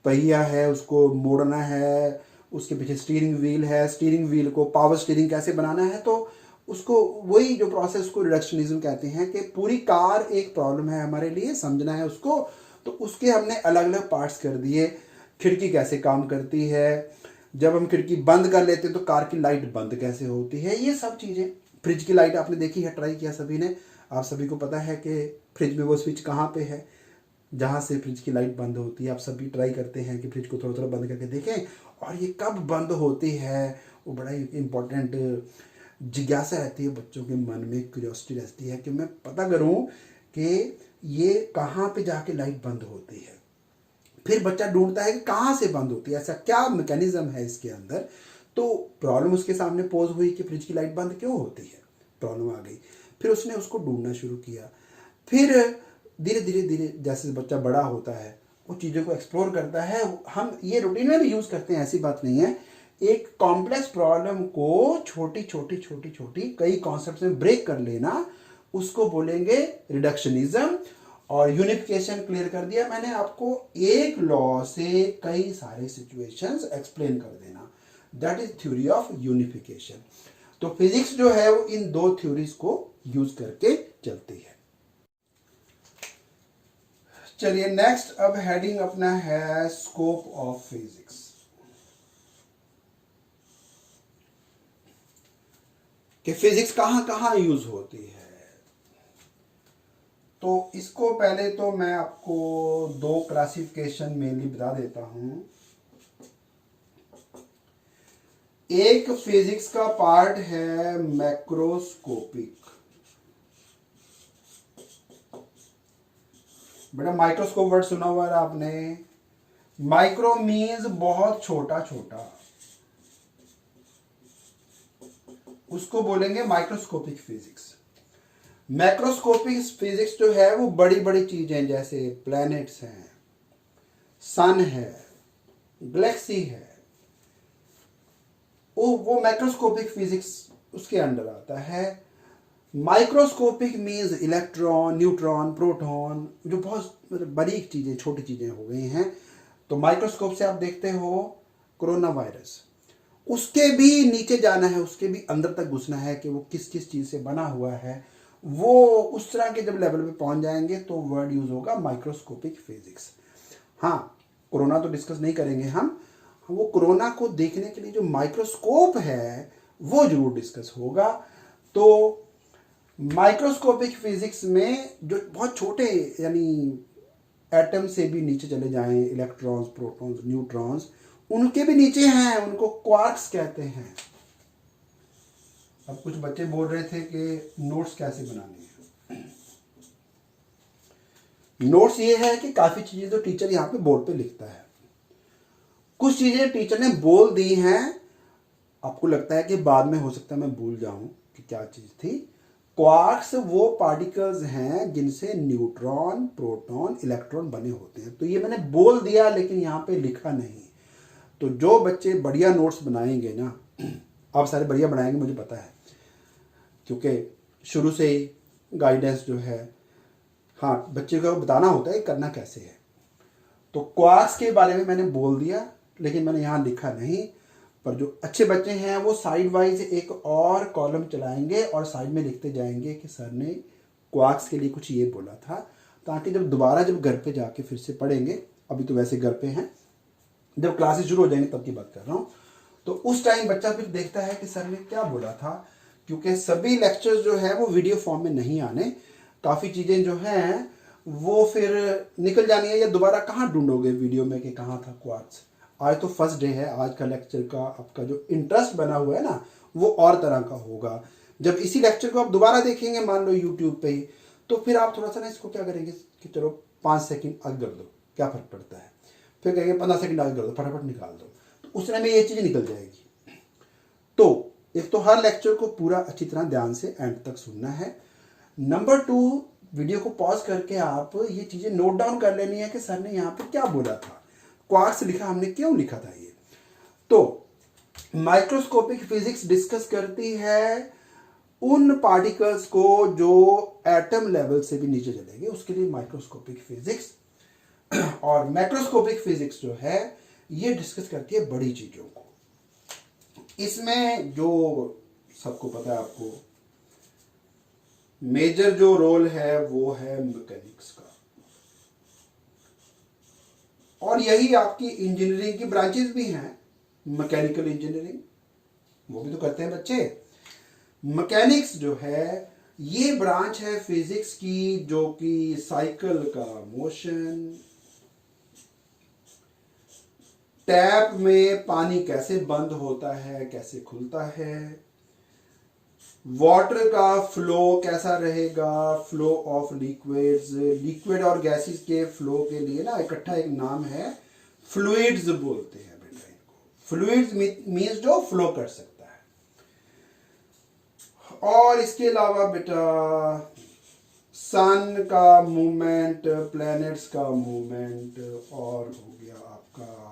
पहिया है उसको मोड़ना है, उसके पीछे स्टीयरिंग व्हील है, स्टीयरिंग व्हील को पावर स्टीयरिंग कैसे बनाना है। तो उसको वही जो प्रोसेस को रिडक्शनिज्म कहते हैं कि पूरी कार एक प्रॉब्लम है हमारे लिए, समझना है उसको। तो उसके हमने अलग अलग पार्ट्स कर दिए। खिड़की कैसे काम करती है, जब हम खिड़की बंद कर लेते हैं तो कार की लाइट बंद कैसे होती है, ये सब चीज़ें। फ्रिज की लाइट आपने देखी है, ट्राई किया सभी ने, आप सभी को पता है कि फ्रिज में वो स्विच कहाँ पे है जहाँ से फ्रिज की लाइट बंद होती है। आप सभी ट्राई करते हैं कि फ्रिज को थोड़ा थोड़ा बंद करके देखें, और ये कब बंद होती है वो बड़ा ही इम्पोर्टेंट जिज्ञासा रहती है बच्चों के मन में, क्यूरियोसिटी रहती है कि मैं पता करूं कि ये कहाँ पे जाके लाइट बंद होती है। फिर बच्चा ढूंढता है कि कहाँ से बंद होती है, ऐसा क्या मैकेनिज्म है इसके अंदर। तो प्रॉब्लम उसके सामने पोज हुई कि फ्रिज की लाइट बंद क्यों होती है, प्रॉब्लम आ गई। फिर उसने उसको ढूंढना शुरू किया। फिर धीरे धीरे धीरे जैसे बच्चा बड़ा होता है वो चीज़ों को एक्सप्लोर करता है। हम ये रूटीन में भी यूज़ करते हैं, ऐसी बात नहीं है। एक कॉम्प्लेक्स प्रॉब्लम को छोटी छोटी छोटी छोटी कई कॉन्सेप्ट्स में ब्रेक कर लेना, उसको बोलेंगे रिडक्शनिज्म। और यूनिफिकेशन क्लियर कर दिया मैंने आपको, एक लॉ से कई सारे सिचुएशंस एक्सप्लेन कर देना, that is theory of unification. तो फिजिक्स जो है वो इन दो थ्योरीज को यूज करके चलती है। चलिए नेक्स्ट अब हेडिंग अपना है स्कोप ऑफ फिजिक्स। कि फिजिक्स कहां कहां यूज होती है। तो इसको पहले तो मैं आपको दो क्लासिफिकेशन मेनली बता देता हूं। एक फिजिक्स का पार्ट है मैक्रोस्कोपिक। बेटा माइक्रोस्कोप वर्ड सुना हुआ है आपने। माइक्रो मीन्स बहुत छोटा छोटा, उसको बोलेंगे माइक्रोस्कोपिक फिजिक्स। मैक्रोस्कोपिक फिजिक्स जो है वो बड़ी बड़ी चीजें जैसे प्लैनेट्स हैं, सन है, गैलेक्सी है, वो मैक्रोस्कोपिक फिजिक्स उसके अंडर आता है। Microscopic means electron, neutron, proton, जो बहुत बारीक चीजें, छोटी चीजें हो गई हैं। तो माइक्रोस्कोप से आप देखते हो कोरोना वायरस, उसके भी नीचे जाना है, उसके भी अंदर तक घुसना है कि वो किस किस चीज से बना हुआ है। वो उस तरह के जब लेवल पे पहुंच जाएंगे तो वर्ड यूज होगा माइक्रोस्कोपिक फिजिक्स। हाँ, कोरोना तो डिस्कस नहीं करेंगे हम, वो कोरोना को देखने के लिए जो माइक्रोस्कोप है वो जरूर डिस्कस होगा। तो माइक्रोस्कोपिक फिजिक्स में जो बहुत छोटे यानी एटम से भी नीचे चले जाएं, इलेक्ट्रॉन्स, प्रोटॉन्स, न्यूट्रॉन्स, उनके भी नीचे हैं, उनको क्वार्क्स कहते हैं। अब कुछ बच्चे बोल रहे थे कि नोट्स कैसे बनाने हैं। नोट्स ये है कि काफी चीजें तो टीचर यहाँ पे बोर्ड पे लिखता है, कुछ चीजें टीचर ने बोल दी हैं, आपको लगता है कि बाद में हो सकता है मैं भूल जाऊं कि क्या चीज थी। क्वार्क्स वो पार्टिकल्स हैं जिनसे न्यूट्रॉन, प्रोटॉन, इलेक्ट्रॉन बने होते हैं। तो ये मैंने बोल दिया लेकिन यहाँ पे लिखा नहीं। तो जो बच्चे बढ़िया नोट्स बनाएंगे ना, आप सारे बढ़िया बनाएंगे मुझे पता है, क्योंकि शुरू से ही गाइडेंस जो है, हाँ बच्चे को बताना होता है करना कैसे है। तो क्वार्क्स के बारे में मैंने बोल दिया लेकिन मैंने यहाँ लिखा नहीं। पर जो अच्छे बच्चे हैं वो साइड वाइज एक और कॉलम चलाएंगे और साइड में लिखते जाएंगे कि सर ने क्वार्क्स के लिए कुछ ये बोला था, ताकि जब दोबारा जब घर पे जाके फिर से पढ़ेंगे, अभी तो वैसे घर पे हैं, जब क्लासेस शुरू हो जाएंगे तब की बात कर रहा हूँ, तो उस टाइम बच्चा फिर देखता है कि सर ने क्या बोला था। क्योंकि सभी लेक्चर्स जो है वो वीडियो फॉर्म में नहीं आने, काफ़ी चीज़ें जो हैं वो फिर निकल जानी है, या दोबारा कहाँ ढूंढोगे वीडियो में कि कहाँ था क्वार्क्स। आज तो फर्स्ट डे है, आज का लेक्चर का आपका जो इंटरेस्ट बना हुआ है ना वो और तरह का होगा। जब इसी लेक्चर को आप दोबारा देखेंगे मान लो यूट्यूब पे ही, तो फिर आप थोड़ा सा ना इसको क्या करेंगे कि चलो 5 सेकंड आगे कर दो, क्या फर्क पड़ता है, फिर कहेंगे 15 सेकंड आगे कर दो, फटाफट निकाल दो, तो उस समय में ये चीज़ निकल जाएगी। तो एक तो हर लेक्चर को पूरा अच्छी तरह ध्यान से एंड तक सुनना है। नंबर 2, वीडियो को पॉज करके आप ये चीज़ें नोट डाउन कर लेनी है कि सर ने यहाँ पे क्या बोला था, क्वार्क्स लिखा हमने क्यों लिखा था ये। तो माइक्रोस्कोपिक फिजिक्स डिस्कस करती है उन पार्टिकल्स को जो एटम लेवल से भी नीचे चलेंगे, उसके लिए माइक्रोस्कोपिक फिजिक्स। और मैक्रोस्कोपिक फिजिक्स जो है ये डिस्कस करती है बड़ी चीजों को। इसमें जो सबको पता है, आपको मेजर जो रोल है वो है मैकेनिक्स का, और यही आपकी इंजीनियरिंग की ब्रांचेस भी हैं। मैकेनिकल इंजीनियरिंग वो भी तो करते हैं बच्चे। मैकेनिक्स जो है ये ब्रांच है फिजिक्स की, जो कि साइकिल का मोशन, टैप में पानी कैसे बंद होता है, कैसे खुलता है, वाटर का फ्लो कैसा रहेगा, फ्लो ऑफ लिक्विड्स, लिक्विड और गैसेस के फ्लो के लिए ना इकट्ठा एक नाम है, फ्लूइड्स बोलते हैं बेटा इनको। फ्लूइड्स मींस जो फ्लो कर सकता है। और इसके अलावा बेटा सन का मूवमेंट, प्लैनेट्स का मूवमेंट, और हो गया आपका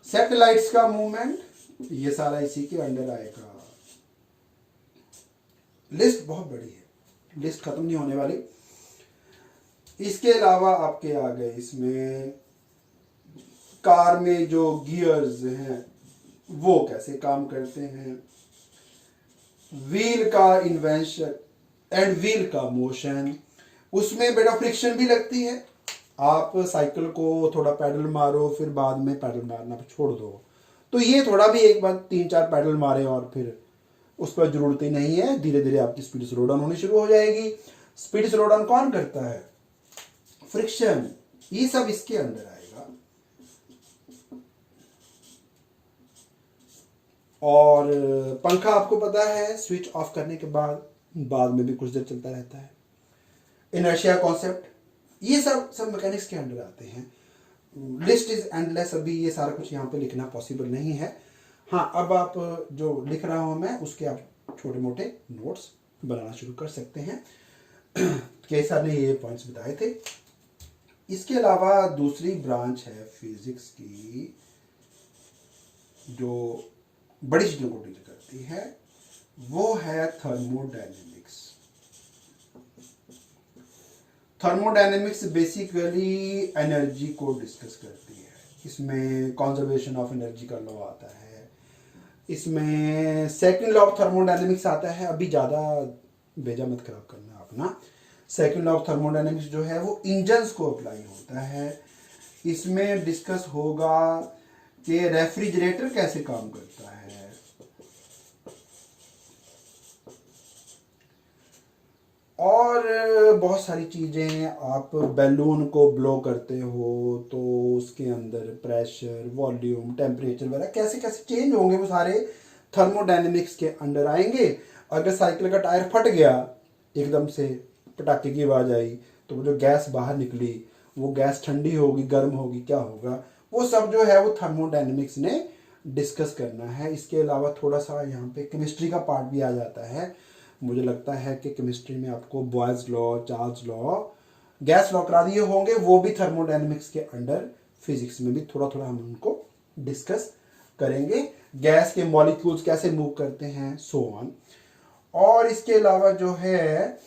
सैटेलाइट्स का मूवमेंट, ये सारा इसी के अंडर आएगा। लिस्ट बहुत बड़ी है, लिस्ट खत्म नहीं होने वाली। इसके अलावा आपके आ गए इसमें कार में जो गियर्स हैं वो कैसे काम करते हैं, व्हील का इन्वेंशन एंड व्हील का मोशन, उसमें बेटा फ्रिक्शन भी लगती है। आप साइकिल को थोड़ा पैडल मारो फिर बाद में पैडल मारना छोड़ दो, तो ये थोड़ा भी एक बार 3-4 पैडल मारे और फिर उस पर जरूरत ही नहीं है, धीरे धीरे आपकी स्पीड स्लो डाउन होनी शुरू हो जाएगी। स्पीड स्लो डाउन कौन करता है? फ्रिक्शन। ये सब इसके अंदर आएगा। और पंखा आपको पता है स्विच ऑफ करने के बाद में भी कुछ देर चलता रहता है। इनर्शिया कॉन्सेप्ट, ये सब मैकेनिक्स के अंडर आते हैं। लिस्ट इज एंडलेस, अभी ये सारा कुछ यहाँ पे लिखना पॉसिबल नहीं है। हाँ, अब आप जो लिख रहा हूँ मैं उसके आप छोटे मोटे नोट्स बनाना शुरू कर सकते हैं। कैसा ने ये पॉइंट्स बताए थे। इसके अलावा दूसरी ब्रांच है फिजिक्स की जो बड़ी चीजों को डील करती है, वो है थर्मोडायनेमिक्स। थर्मोडायनेमिक्स बेसिकली एनर्जी को डिस्कस करती है। इसमें कंजर्वेशन ऑफ एनर्जी का लॉ आता है, इसमें सेकंड लॉ ऑफ थर्मोडायनेमिक्स आता है। अभी ज़्यादा भेजा मत खराब करना अपना। सेकंड लॉ ऑफ थर्मोडायनेमिक्स जो है वो इंजन्स को अप्लाई होता है। इसमें डिस्कस होगा कि रेफ्रिजरेटर कैसे काम करता है, और बहुत सारी चीज़ें। आप बैलून को ब्लो करते हो तो उसके अंदर प्रेशर, वॉल्यूम, टेम्परेचर वगैरह कैसे कैसे चेंज होंगे, वो सारे थर्मोडायनेमिक्स के अंडर आएंगे। अगर साइकिल का टायर फट गया, एकदम से पटाखे की आवाज़ आई, तो वो जो गैस बाहर निकली, वो गैस ठंडी होगी, गर्म होगी, क्या होगा, वो सब जो है वो थर्मोडायनेमिक्स ने डिस्कस करना है। इसके अलावा थोड़ा सा यहाँ पे केमिस्ट्री का पार्ट भी आ जाता है। मुझे लगता है कि केमिस्ट्री में आपको boys law, Charles law, gas law करा दिए होंगे, वो भी थर्मोडायनेमिक्स के अंडर। फिजिक्स में भी थोड़ा थोड़ा हम उनको डिस्कस करेंगे। गैस के मॉलिक्यूल्स कैसे मूव करते हैं, सो ऑन। और इसके अलावा जो है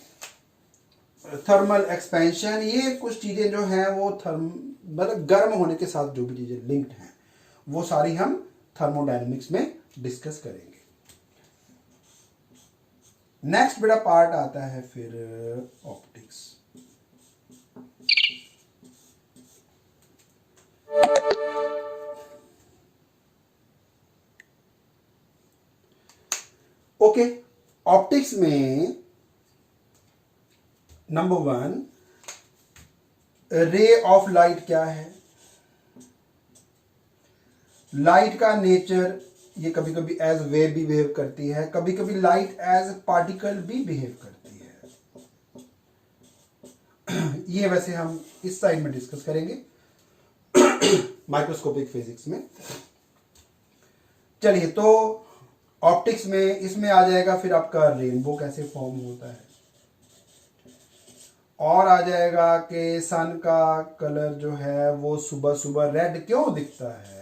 थर्मल एक्सपेंशन, ये कुछ चीज़ें जो हैं वो मतलब गर्म होने के साथ जो भी चीज़ें लिंक्ड हैं वो सारी हम थर्मोडायनेमिक्स में डिस्कस करेंगे। नेक्स्ट बड़ा पार्ट आता है फिर ऑप्टिक्स। ओके, ऑप्टिक्स में नंबर 1, रे ऑफ लाइट क्या है। लाइट का नेचर, ये कभी कभी एज वेव भी बिहेव करती है, कभी कभी लाइट एज पार्टिकल भी बिहेव करती है। ये वैसे हम इस साइड में डिस्कस करेंगे माइक्रोस्कोपिक फिजिक्स में। चलिए, तो ऑप्टिक्स में इसमें आ जाएगा फिर आपका रेनबो कैसे फॉर्म होता है, और आ जाएगा कि सन का कलर जो है वो सुबह सुबह रेड क्यों दिखता है,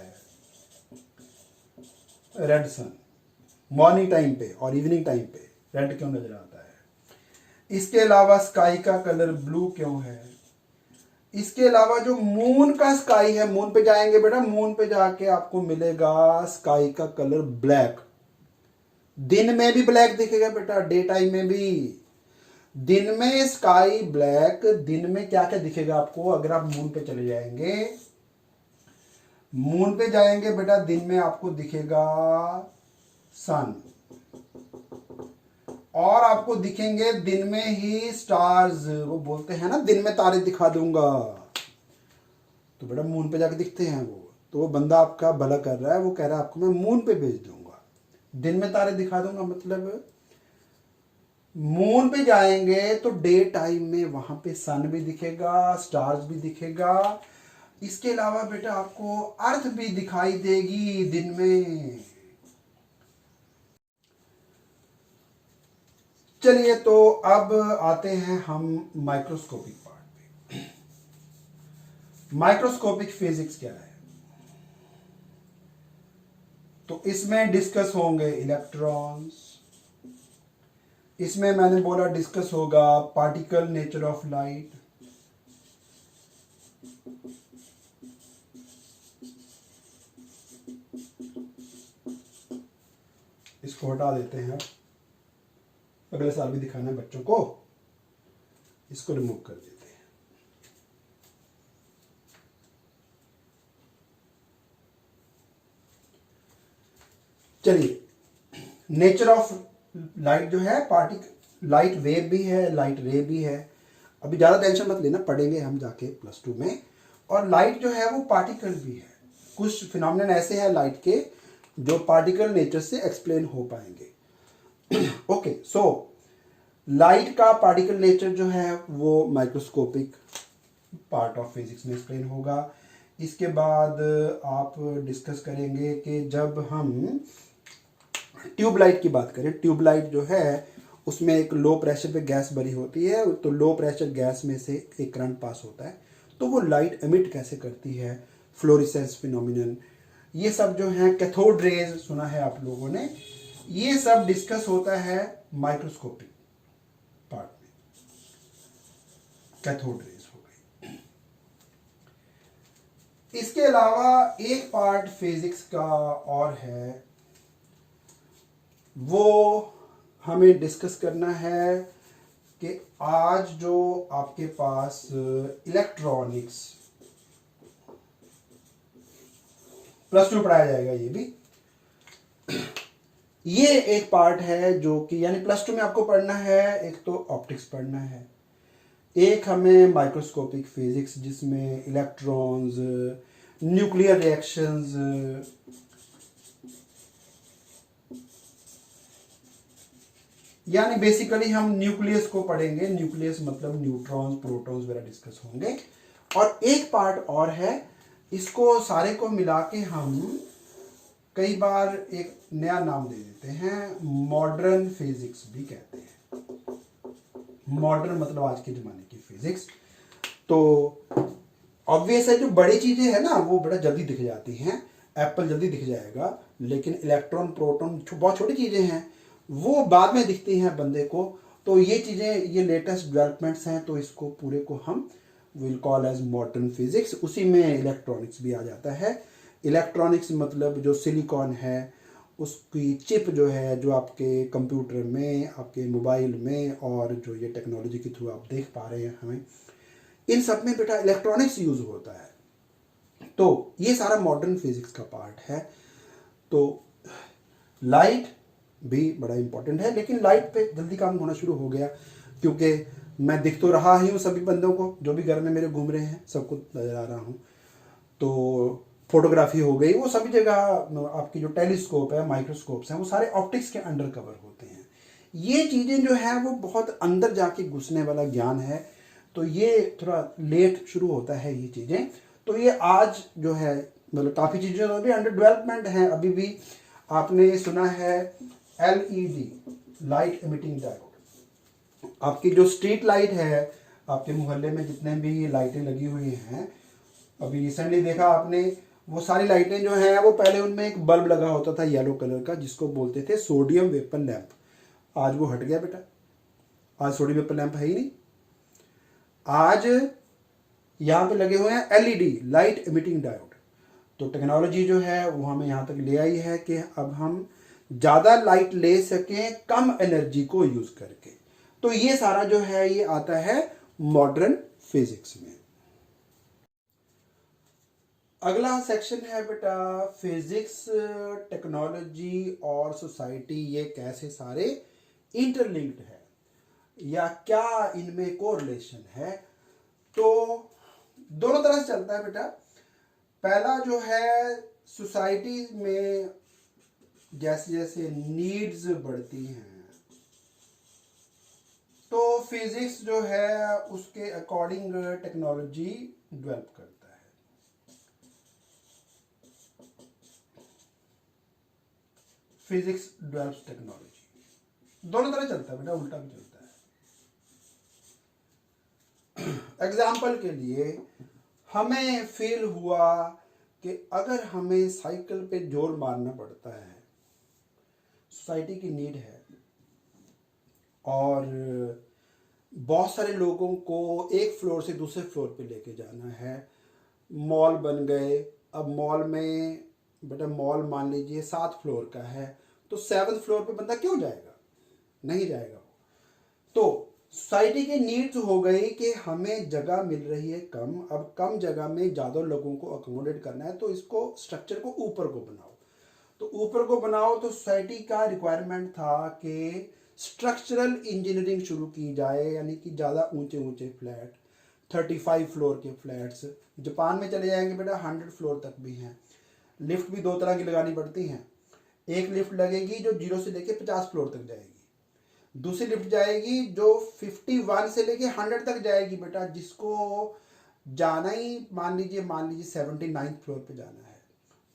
रेड सन मॉर्निंग टाइम पे और इवनिंग टाइम पे रेड क्यों नजर आता है। इसके अलावा स्काई का कलर ब्लू क्यों है। इसके अलावा जो मून का स्काई है, मून पे जाएंगे बेटा, मून पे जाके आपको मिलेगा स्काई का कलर ब्लैक। दिन में भी ब्लैक दिखेगा बेटा, डे टाइम में भी। दिन में स्काई ब्लैक, दिन में क्या क्या दिखेगा आपको, अगर आप मून पे चले जाएंगे, मून पे जाएंगे बेटा, दिन में आपको दिखेगा सन, और आपको दिखेंगे दिन में ही स्टार्स। वो बोलते हैं ना दिन में तारे दिखा दूंगा, तो बेटा मून पे जाके दिखते हैं वो। तो वो बंदा आपका भला कर रहा है, वो कह रहा है आपको मैं मून पे भेज दूंगा, दिन में तारे दिखा दूंगा। मतलब मून पे जाएंगे तो डे टाइम में वहां पे सन भी दिखेगा, स्टार्स भी दिखेगा। इसके अलावा बेटा आपको अर्थ भी दिखाई देगी दिन में। चलिए, तो अब आते हैं हम माइक्रोस्कोपिक पार्ट पे। माइक्रोस्कोपिक फिजिक्स क्या है, तो इसमें डिस्कस होंगे इलेक्ट्रॉन्स। इसमें मैंने बोला डिस्कस होगा पार्टिकल, नेचर ऑफ लाइट। इसको हटा देते हैं। अगले साल भी दिखाना है बच्चों को। इसको रिमूव कर देते हैं। चलिए, नेचर ऑफ लाइट जो है, लाइट वेव भी है, लाइट रे भी है। अभी ज़्यादा टेंशन मत लेना, पढ़ेंगे हम जाके +2 में। और लाइट जो है वो पार्टिकल भी है। कुछ फिनोमेनन ऐसे हैं लाइट के जो पार्टिकल नेचर से एक्सप्लेन हो पाएंगे। ओके, सो लाइट का पार्टिकल नेचर जो है वो माइक्रोस्कोपिक पार्ट ऑफ फिजिक्स में एक्सप्लेन होगा। इसके बाद आप डिस्कस करेंगे कि जब हम ट्यूबलाइट की बात करें, ट्यूबलाइट जो है उसमें एक लो प्रेशर पे गैस भरी होती है, तो लो प्रेशर गैस में से एक करंट पास होता है, तो वो लाइट एमिट कैसे करती है, फ्लोरेसेंस फिनोमिनन, ये सब जो है, कैथोड रेज सुना है आप लोगों ने, ये सब डिस्कस होता है माइक्रोस्कोपिक पार्ट में। कैथोड रेज हो गई। इसके अलावा एक पार्ट फिजिक्स का और है, वो हमें डिस्कस करना है कि आज जो आपके पास इलेक्ट्रॉनिक्स +2 पढ़ाया जाएगा, ये भी, ये एक पार्ट है जो कि यानी +2 में आपको पढ़ना है। एक तो ऑप्टिक्स पढ़ना है, एक हमें माइक्रोस्कोपिक फिजिक्स जिसमें इलेक्ट्रॉन्स, न्यूक्लियर रिएक्शंस, यानी बेसिकली हम न्यूक्लियस को पढ़ेंगे। न्यूक्लियस मतलब न्यूट्रॉन्स, प्रोटॉन्स वगैरह डिस्कस होंगे। और एक पार्ट और है, इसको सारे को मिला के हम कई बार एक नया नाम दे देते हैं, मॉडर्न फिजिक्स भी कहते हैं। मॉडर्न मतलब आज के ज़माने की फिजिक्स। तो ऑब्वियस है, जो बड़ी चीज़ें हैं ना वो बड़ा जल्दी दिख जाती हैं, एप्पल जल्दी दिख जाएगा, लेकिन इलेक्ट्रॉन, प्रोटॉन बहुत छोटी चीज़ें हैं, वो बाद में दिखती हैं बंदे को। तो ये चीज़ें, ये लेटेस्ट डेवलपमेंट्स हैं, तो इसको पूरे को हम will call as modern physics. उसी में इलेक्ट्रॉनिक्स भी आ जाता है। इलेक्ट्रॉनिक्स मतलब जो सिलिकॉन है, उसकी चिप जो है, जो आपके कंप्यूटर में, आपके मोबाइल में, और जो ये टेक्नोलॉजी के थ्रू आप देख पा रहे हैं हमें, इन सब में बेटा इलेक्ट्रॉनिक्स यूज़ होता है। तो ये सारा मॉडर्न फिजिक्स का पार्ट है। तो लाइट भी बड़ा इंपॉर्टेंट है, लेकिन लाइट पे जल्दी काम होना शुरू हो गया, क्योंकि मैं दिख तो रहा ही हूँ सभी बंदों को, जो भी घर में मेरे घूम रहे हैं सबको नजर आ रहा हूँ। तो फोटोग्राफी हो गई, वो सभी जगह आपकी जो टेलीस्कोप है, माइक्रोस्कोप्स हैं, वो सारे ऑप्टिक्स के अंडर कवर होते हैं। ये चीज़ें जो है वो बहुत अंदर जाके घुसने वाला ज्ञान है, तो ये थोड़ा लेट शुरू होता है ये चीज़ें। तो ये आज जो है, मतलब काफ़ी चीज़ें तो अभी अंडर डेवलपमेंट हैं। अभी भी आपने सुना है LED, लाइट एमिटिंग डायोड। आपकी जो स्ट्रीट लाइट है, आपके मोहल्ले में जितने भी लाइटें लगी हुई हैं, अभी रिसेंटली देखा आपने, वो सारी लाइटें जो हैं वो पहले उनमें एक बल्ब लगा होता था येलो कलर का, जिसको बोलते थे सोडियम वेपर लैंप। आज वो हट गया बेटा, आज सोडियम वेपर लैंप है ही नहीं। आज यहाँ पे लगे हुए हैं LED, लाइट एमिटिंग डायोड। तो टेक्नोलॉजी जो है वो हमें यहाँ तक ले आई है कि अब हम ज़्यादा लाइट ले सकें कम एनर्जी को यूज़ करके। तो ये सारा जो है ये आता है मॉडर्न फिजिक्स में। अगला सेक्शन है बेटा फिजिक्स, टेक्नोलॉजी और सोसाइटी, ये कैसे सारे इंटरलिंक्ड है या क्या इनमें कोरिलेशन है। तो दोनों तरह से चलता है बेटा। पहला जो है, सोसाइटी में जैसे जैसे नीड्स बढ़ती हैं, तो फिजिक्स जो है उसके अकॉर्डिंग टेक्नोलॉजी डेवलप करता है। फिजिक्स डेवलप्स टेक्नोलॉजी, दोनों तरह चलता है बेटा, उल्टा भी चलता है। एग्जाम्पल के लिए, हमें फील हुआ कि अगर हमें साइकिल पे जोर मारना पड़ता है, सोसाइटी की नीड है, और बहुत सारे लोगों को एक फ्लोर से दूसरे फ्लोर पे लेके जाना है, मॉल बन गए, अब मॉल में बेटा, मॉल मान लीजिए 7 फ्लोर का है, तो 7th फ्लोर पे बंदा क्यों जाएगा, नहीं जाएगा। तो सोसाइटी की नीड्स हो गई कि हमें जगह मिल रही है कम, अब कम जगह में ज़्यादा लोगों को अकोमोडेट करना है, तो इसको स्ट्रक्चर को ऊपर को बनाओ। तो ऊपर को बनाओ तो सोसाइटी का रिक्वायरमेंट था कि स्ट्रक्चरल इंजीनियरिंग शुरू की जाए, यानी कि ज़्यादा ऊंचे ऊंचे फ्लैट, 35 फ्लोर के फ्लैट्स। जापान में चले जाएंगे बेटा 100 फ्लोर तक भी हैं। लिफ्ट भी 2 तरह की लगानी पड़ती हैं। एक लिफ्ट लगेगी जो 0 से लेके 50 फ्लोर तक जाएगी, दूसरी लिफ्ट जाएगी जो 51 से लेके 100 तक जाएगी बेटा, जिसको जाना ही मान लीजिए 79 फ्लोर पे जाना है।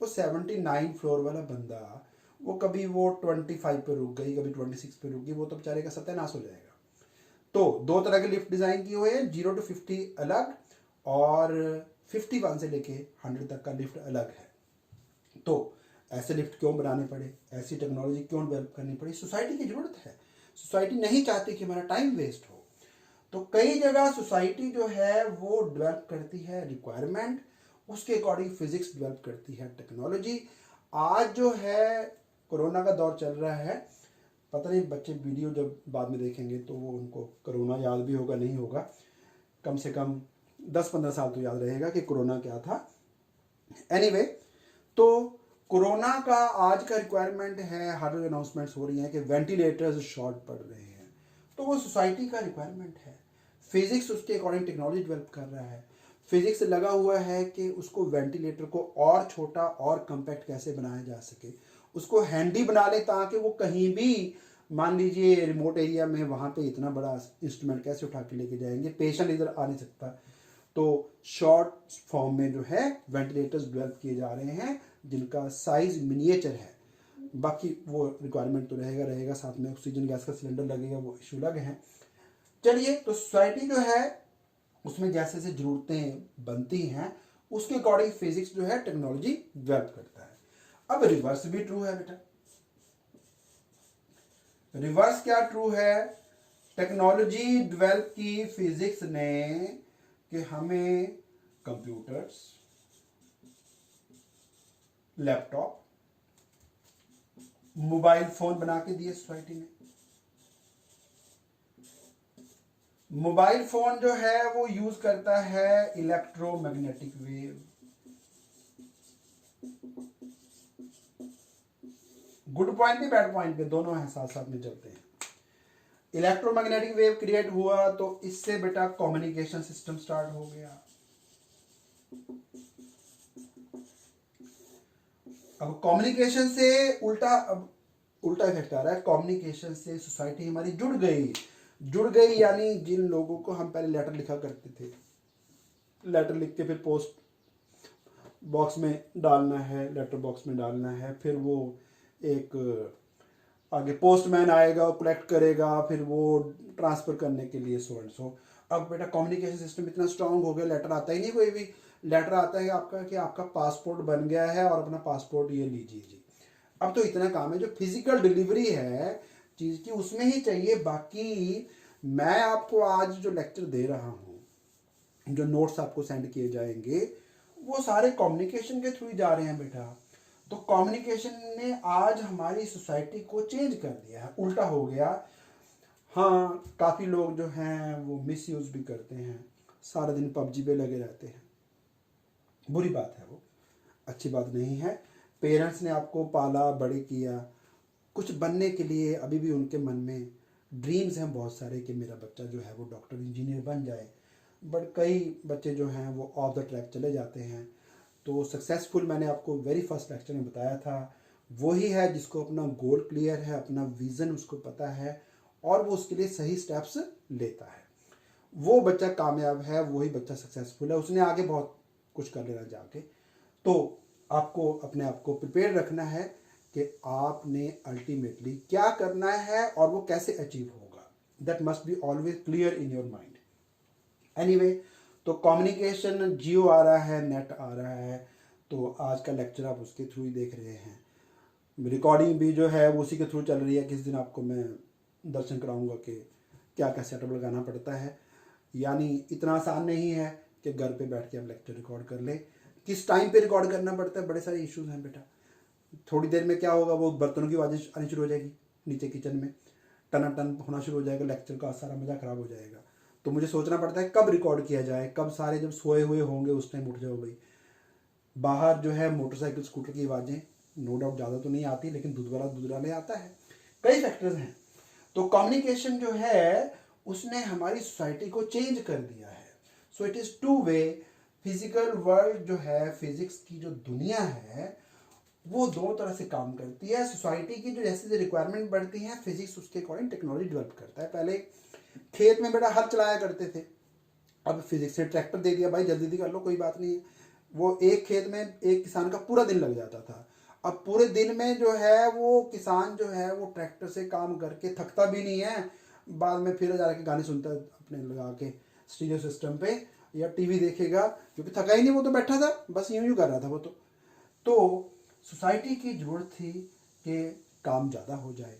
वो 79 फ्लोर वाला बंदा वो कभी वो 25 पे रुक गई, कभी 26 पे रुक गई, वो तो बेचारे का सत्यानाश हो जाएगा। तो 2 तरह के लिफ्ट डिजाइन किए हुए हैं, 0 to 50 अलग और 51 से लेके 100 तक का लिफ्ट अलग है। तो ऐसे लिफ्ट क्यों बनाने पड़े, ऐसी टेक्नोलॉजी क्यों डेवलप करनी पड़ी? सोसाइटी की जरूरत है। सोसाइटी नहीं चाहती कि हमारा टाइम वेस्ट हो, तो कई जगह सोसाइटी जो है वो डेवलप करती है रिक्वायरमेंट, उसके अकॉर्डिंग फिजिक्स डेवलप करती है टेक्नोलॉजी। आज जो है कोरोना का दौर चल रहा है, पता नहीं बच्चे वीडियो जब बाद में देखेंगे तो वो उनको कोरोना याद भी होगा नहीं होगा, कम से कम 10-15 साल तो याद रहेगा कि कोरोना क्या था। एनीवे, तो कोरोना का आज का रिक्वायरमेंट है, हर रोज अनाउंसमेंट्स हो रही हैं कि वेंटिलेटर्स शॉर्ट पड़ रहे हैं, तो वो सोसाइटी का रिक्वायरमेंट है। फिजिक्स उसके अकॉर्डिंग टेक्नोलॉजी डेवलप कर रहा है। फिजिक्स लगा हुआ है कि उसको वेंटिलेटर को और छोटा और कम्पैक्ट कैसे बनाया जा सके, उसको हैंडी बना ले ताकि वो कहीं भी, मान लीजिए रिमोट एरिया में, वहाँ पे इतना बड़ा इंस्ट्रूमेंट कैसे उठा के लेके जाएंगे, पेशेंट इधर आ नहीं सकता। तो शॉर्ट फॉर्म में जो है वेंटिलेटर्स डेवलप किए जा रहे हैं जिनका साइज मिनिएचर है। बाकी वो रिक्वायरमेंट तो रहेगा रहेगा, साथ में ऑक्सीजन गैस का सिलेंडर लगेगा, वो इशू लगे हैं। चलिए, तो सोसाइटी जो है उसमें जैसे जैसे जरूरतें बनती हैं उसके अकॉर्डिंग फिजिक्स जो है टेक्नोलॉजी डेवलप करता है। अब रिवर्स भी ट्रू है बेटा। रिवर्स क्या ट्रू है? टेक्नोलॉजी डेवलप की फिजिक्स ने कि हमें कंप्यूटर्स, लैपटॉप, मोबाइल फोन बना के दिए सोसाइटी ने। मोबाइल फोन जो है वो यूज करता है इलेक्ट्रोमैग्नेटिक वेव। गुड पॉइंट भी बैड पॉइंट भी दोनों हैं, साथ साथ में चलते हैं। इलेक्ट्रोमैग्नेटिक वेव क्रिएट हुआ तो इससे बेटा कम्युनिकेशन सिस्टम स्टार्ट हो गया। अब कम्युनिकेशन से अब उल्टा इफेक्ट आ रहा है। कम्युनिकेशन से सोसाइटी हमारी जुड़ गई, यानी जिन लोगों को हम पहले लेटर लिखा करते थे, लेटर लिख के फिर पोस्ट बॉक्स में डालना है, लेटर बॉक्स में डालना है, फिर वो एक आगे पोस्टमैन आएगा, कलेक्ट करेगा, फिर वो ट्रांसफर करने के लिए सो एंड सो। अब बेटा कम्युनिकेशन सिस्टम इतना स्ट्रांग हो गया, लेटर आता ही नहीं कोई भी। लेटर आता है आपका कि आपका पासपोर्ट बन गया है और अपना पासपोर्ट ये लीजिए जी। अब तो इतना काम है, जो फिजिकल डिलीवरी है चीज़ की उसमें ही चाहिए। बाकी मैं आपको आज जो लेक्चर दे रहा हूँ, जो नोट्स आपको सेंड किए जाएंगे, वो सारे कम्युनिकेशन के थ्रू जा रहे हैं बेटा। तो कम्युनिकेशन ने आज हमारी सोसाइटी को चेंज कर दिया है, उल्टा हो गया। हाँ, काफ़ी लोग जो हैं वो मिस यूज़ भी करते हैं, सारा दिन पबजी पे लगे रहते हैं। बुरी बात है, वो अच्छी बात नहीं है। पेरेंट्स ने आपको पाला, बड़े किया, कुछ बनने के लिए अभी भी उनके मन में ड्रीम्स हैं बहुत सारे कि मेरा बच्चा जो है वो डॉक्टर इंजीनियर बन जाए। बट कई बच्चे जो हैं वो ऑफ द ट्रैक चले जाते हैं। तो सक्सेसफुल, मैंने आपको वेरी फर्स्ट लेक्चर में बताया था, वही है जिसको अपना गोल क्लियर है, अपना विज़न उसको पता है और वो उसके लिए सही स्टेप्स लेता है। वो बच्चा कामयाब है, वही बच्चा सक्सेसफुल है, उसने आगे बहुत कुछ कर लेना जाके। तो आपको अपने आप को प्रिपेयर रखना है कि आपने अल्टीमेटली क्या करना है और वो कैसे अचीव होगा। That must be always clear in your mind. Anyway, तो कम्युनिकेशन जियो आ रहा है, नेट आ रहा है, तो आज का लेक्चर आप उसके थ्रू ही देख रहे हैं। रिकॉर्डिंग भी जो है वो उसी के थ्रू चल रही है। किस दिन आपको मैं दर्शन कराऊंगा कि क्या क्या सेटअप लगाना पड़ता है। यानी इतना आसान नहीं है कि घर पे बैठ के आप लेक्चर रिकॉर्ड कर लें। किस टाइम पे रिकॉर्ड करना पड़ता है, बड़े सारे इश्यूज हैं बेटा। थोड़ी देर में क्या होगा, वो बर्तनों की आवाज़ें आनी शुरू हो जाएगी नीचे किचन में। टन होना शुरू हो जाएगा, लेक्चर का सारा मजा खराब हो जाएगा। तो मुझे सोचना पड़ता है कब रिकॉर्ड किया जाए, कब सारे जब सोए हुए होंगे उस टाइम उठ जाओ भाई। बाहर जो है मोटरसाइकिल स्कूटर की आवाज़ें नो डाउट ज़्यादा तो नहीं आती, लेकिन दूध वाला ले आता है। कई फैक्टर्स हैं। तो कम्युनिकेशन जो है उसने हमारी सोसाइटी को चेंज कर दिया है। So it is two way. Physical world जो है, फिजिक्स की जो दुनिया है वो दो तरह से काम करती है। सोसाइटी की जो जैसे रिक्वायरमेंट बढ़ती है, फिजिक्स उसके अकॉर्डिंग टेक्नोलॉजी डेवलप करता है। पहले खेत में बेटा हल चलाया करते थे, अब फिजिक्स ने ट्रैक्टर दे दिया, भाई जल्दी जल्दी कर लो कोई बात नहीं है। वो एक खेत में एक किसान का पूरा दिन लग जाता था। अब पूरे दिन में जो है वो किसान जो है वो ट्रैक्टर से काम करके थकता भी नहीं है। बाद में फिर जा के गाने सुनता है अपने लगा के स्टीरियो सिस्टम पे, या टीवी देखेगा, क्योंकि थका ही नहीं, वो तो बैठा था बस यूं कर रहा था वो तो सोसाइटी की जरूरत थी कि काम ज़्यादा हो जाए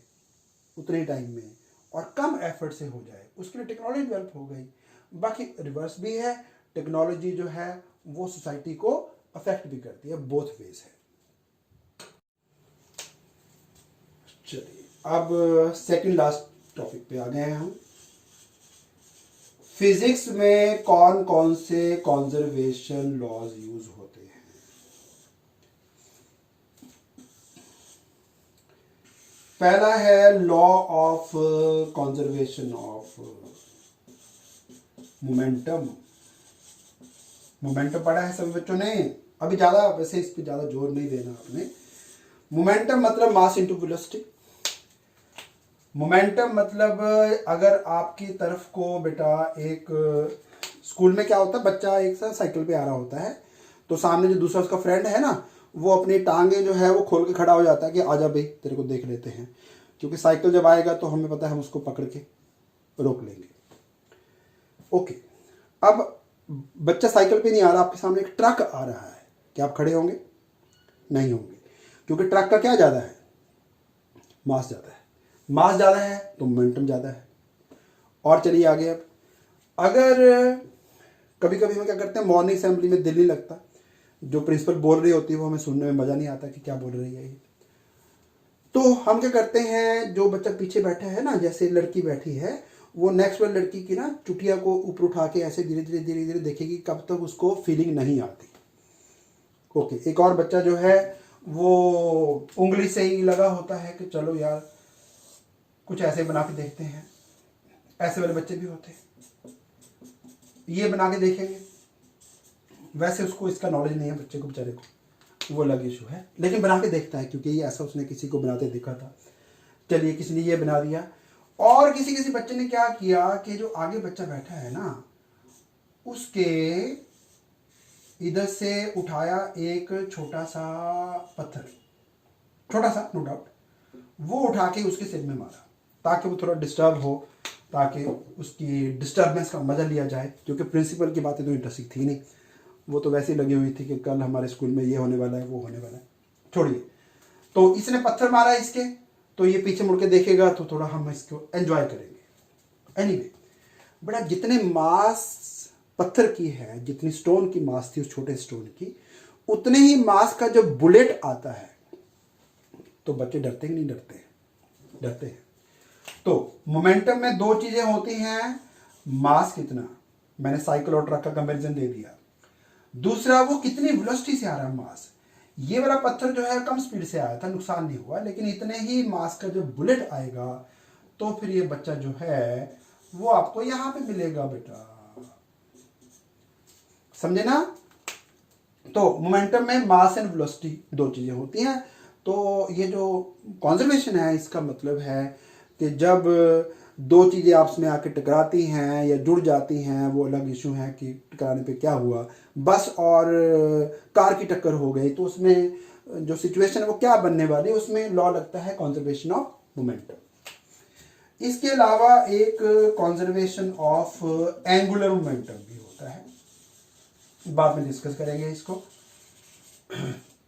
उतने टाइम में और कम एफर्ट से हो जाए, उसके लिए टेक्नोलॉजी डेवलप हो गई। बाकी रिवर्स भी है, टेक्नोलॉजी जो है वो सोसाइटी को अफेक्ट भी करती है, बोथ वेज है। चलिए अब सेकंड लास्ट टॉपिक पे आ गए हैं हम। फिजिक्स में कौन कौन से कंजर्वेशन लॉज यूज होते हैं। पहला है law of conservation of momentum. Momentum पढ़ा है सभी बच्चों ने? अभी ज़्यादा वैसे इस पे ज़्यादा जोर नहीं देना आपने। मोमेंटम मतलब मास इनटू वेलोसिटी। मोमेंटम मतलब अगर आपकी तरफ को बेटा एक स्कूल में क्या होता है, बच्चा एक साथ साइकिल पे आ रहा होता है, तो सामने जो दूसरा उसका फ्रेंड है ना, वो अपनी टांगे जो है वो खोल के खड़ा हो जाता है कि आजा भाई तेरे को देख लेते हैं, क्योंकि साइकिल जब आएगा तो हमें पता है हम उसको पकड़ के रोक लेंगे। ओके, अब बच्चा साइकिल पे नहीं आ रहा, आपके सामने एक ट्रक आ रहा है, क्या आप खड़े होंगे? नहीं होंगे, क्योंकि ट्रक का क्या ज़्यादा है? मास ज़्यादा है। मास ज़्यादा है तो मोमेंटम ज़्यादा है। और चलिए आगे। अब अगर कभी कभी हम क्या करते हैं, मॉर्निंग असेंबली में दिल नहीं लगता, जो प्रिंसिपल बोल रही होती है वो हमें सुनने में मज़ा नहीं आता कि क्या बोल रही है ये, तो हम क्या करते हैं, जो बच्चा पीछे बैठा है ना, जैसे लड़की बैठी है, वो नेक्स्ट वाली लड़की की ना चुटिया को ऊपर उठा के ऐसे धीरे धीरे धीरे धीरे देखेगी कब तक उसको फीलिंग नहीं आती। ओके, एक और बच्चा जो है वो उंगली से ही लगा होता है कि चलो यार कुछ ऐसे बना के देखते हैं। ऐसे वाले बच्चे भी होते हैं, ये बना के देखेंगे। वैसे उसको इसका नॉलेज नहीं है बच्चे को, बेचारे को, वो अलग इशू है, लेकिन बना के देखता है क्योंकि ये ऐसा उसने किसी को बनाते देखा था। चलिए किसी ने ये बना दिया, और किसी किसी बच्चे ने क्या किया कि जो आगे बच्चा बैठा है ना, उसके इधर से उठाया एक छोटा सा पत्थर, छोटा सा नो डाउट, वो उठा के उसके सिर में मारा ताकि वो थोड़ा डिस्टर्ब हो, ताकि उसकी डिस्टर्बेंस का मजा लिया जाए। क्योंकि प्रिंसिपल की बातें तो इंटरेस्टिंग थी नहीं, वो तो वैसे ही लगी हुई थी कि कल हमारे स्कूल में ये होने वाला है, वो होने वाला है, छोड़िए। तो इसने पत्थर मारा इसके, तो ये पीछे मुड़ के देखेगा तो थोड़ा हम इसको एंजॉय करेंगे। एनीवे, बड़ा जितने मास पत्थर की है, जितनी स्टोन की मास थी उस छोटे स्टोन की, उतने ही मास का जब बुलेट आता है तो बच्चे डरते ही नहीं? डरते हैं। तो मोमेंटम में दो चीजें होती हैं, मास कितना, मैंने साइकिल और ट्रक का कंपैरिजन दे दिया, दूसरा वो कितनी वेलोसिटी से आ रहा है मास। ये वाला पत्थर जो है कम स्पीड से आया था, नुकसान नहीं हुआ, लेकिन इतने ही मास का जब बुलेट आएगा तो फिर ये बच्चा जो है वो आपको यहां पे मिलेगा बेटा, समझे ना? तो मोमेंटम में मास एंड वेलोसिटी दो चीजें होती हैं। तो ये जो कंजर्वेशन है इसका मतलब है कि जब दो चीज़ें आपस में आके टकराती हैं या जुड़ जाती हैं, वो अलग इशू है कि टकराने पे क्या हुआ। बस और कार की टक्कर हो गई तो उसमें जो सिचुएशन है वो क्या बनने वाली, उसमें लॉ लगता है कंजर्वेशन ऑफ मोमेंटम। इसके अलावा एक कंजर्वेशन ऑफ एंगुलर मोमेंटम भी होता है, बाद में डिस्कस करेंगे इसको।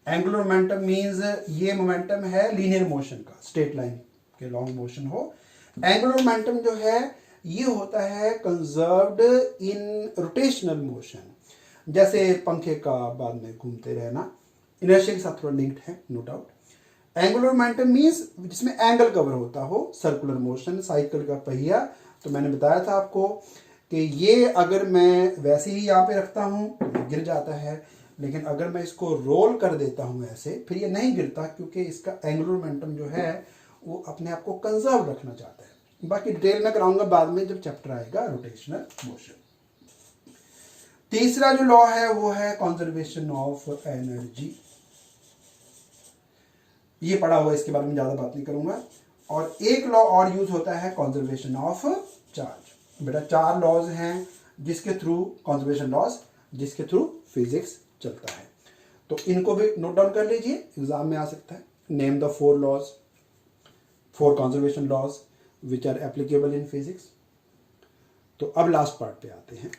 एंगुलर मोमेंटम मींस ये मोमेंटम है लीनियर मोशन का, स्ट्रेट लाइन के लॉन्ग मोशन हो। एंगुलर मोमेंटम जो है ये होता है कंजर्व्ड इन रोटेशनल मोशन, जैसे पंखे का बाद में घूमते रहना, इनर्शिया के साथ थोड़ा लिंक्ड है no doubt. Angular momentum means जिसमें एंगल कवर होता हो, सर्कुलर मोशन, साइकिल का पहिया। तो मैंने बताया था आपको कि ये अगर मैं वैसे ही यहाँ पे रखता हूँ गिर जाता है, लेकिन अगर मैं इसको रोल कर देता हूँ ऐसे, फिर ये नहीं गिरता, क्योंकि इसका एंगुलर मोमेंटम जो है वो अपने आप को कंजर्व रखना चाहता है। बाकी डिटेल में कराऊंगा बाद में जब चैप्टर आएगा रोटेशनल मोशन। तीसरा जो लॉ है वो है कंजर्वेशन ऑफ एनर्जी। ये पढ़ा हुआ, इसके बारे में ज्यादा बात नहीं करूंगा। और एक लॉ और यूज होता है कंजर्वेशन ऑफ चार्ज। बेटा 4 लॉज हैं जिसके थ्रू, कंजर्वेशन लॉज, जिसके थ्रू फिजिक्स चलता है। तो इनको भी नोट डाउन कर लीजिए, एग्जाम में आ सकता है। Name the 4 laws, 4 conservation laws which are applicable in physics. तो अब लास्ट पार्ट पे आते हैं।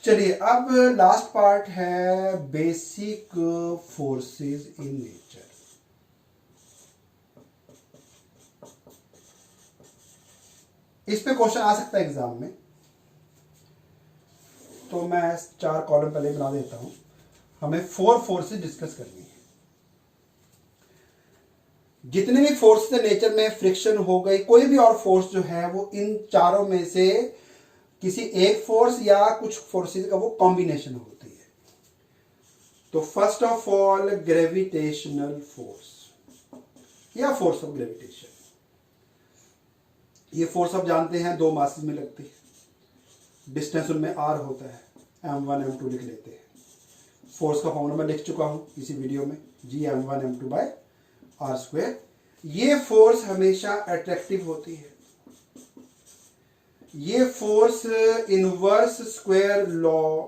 चलिए, अब लास्ट पार्ट है बेसिक फोर्सेस इन नेचर। इस पे क्वेश्चन आ सकता है एग्जाम में, तो मैं 4 कॉलम पहले बना देता हूं। हमें 4 फोर्सेस डिस्कस करनी है। जितने भी फोर्स थे नेचर में, फ्रिक्शन हो गई, कोई भी और फोर्स जो है वो इन चारों में से किसी एक फोर्स या कुछ फोर्सेस का वो कॉम्बिनेशन होती है। तो first of all gravitational force या फोर्स ऑफ ग्रेविटेशन। ये फोर्स आप जानते हैं 2 मासेस में लगती है, डिस्टेंस उनमें r होता है, m1 m2 लिख लेते हैं। फोर्स का फॉर्मूला मैं लिख चुका हूं इसी वीडियो में, g m1 m2 bye r²। ये फोर्स हमेशा अट्रैक्टिव होती है। ये force inverse square law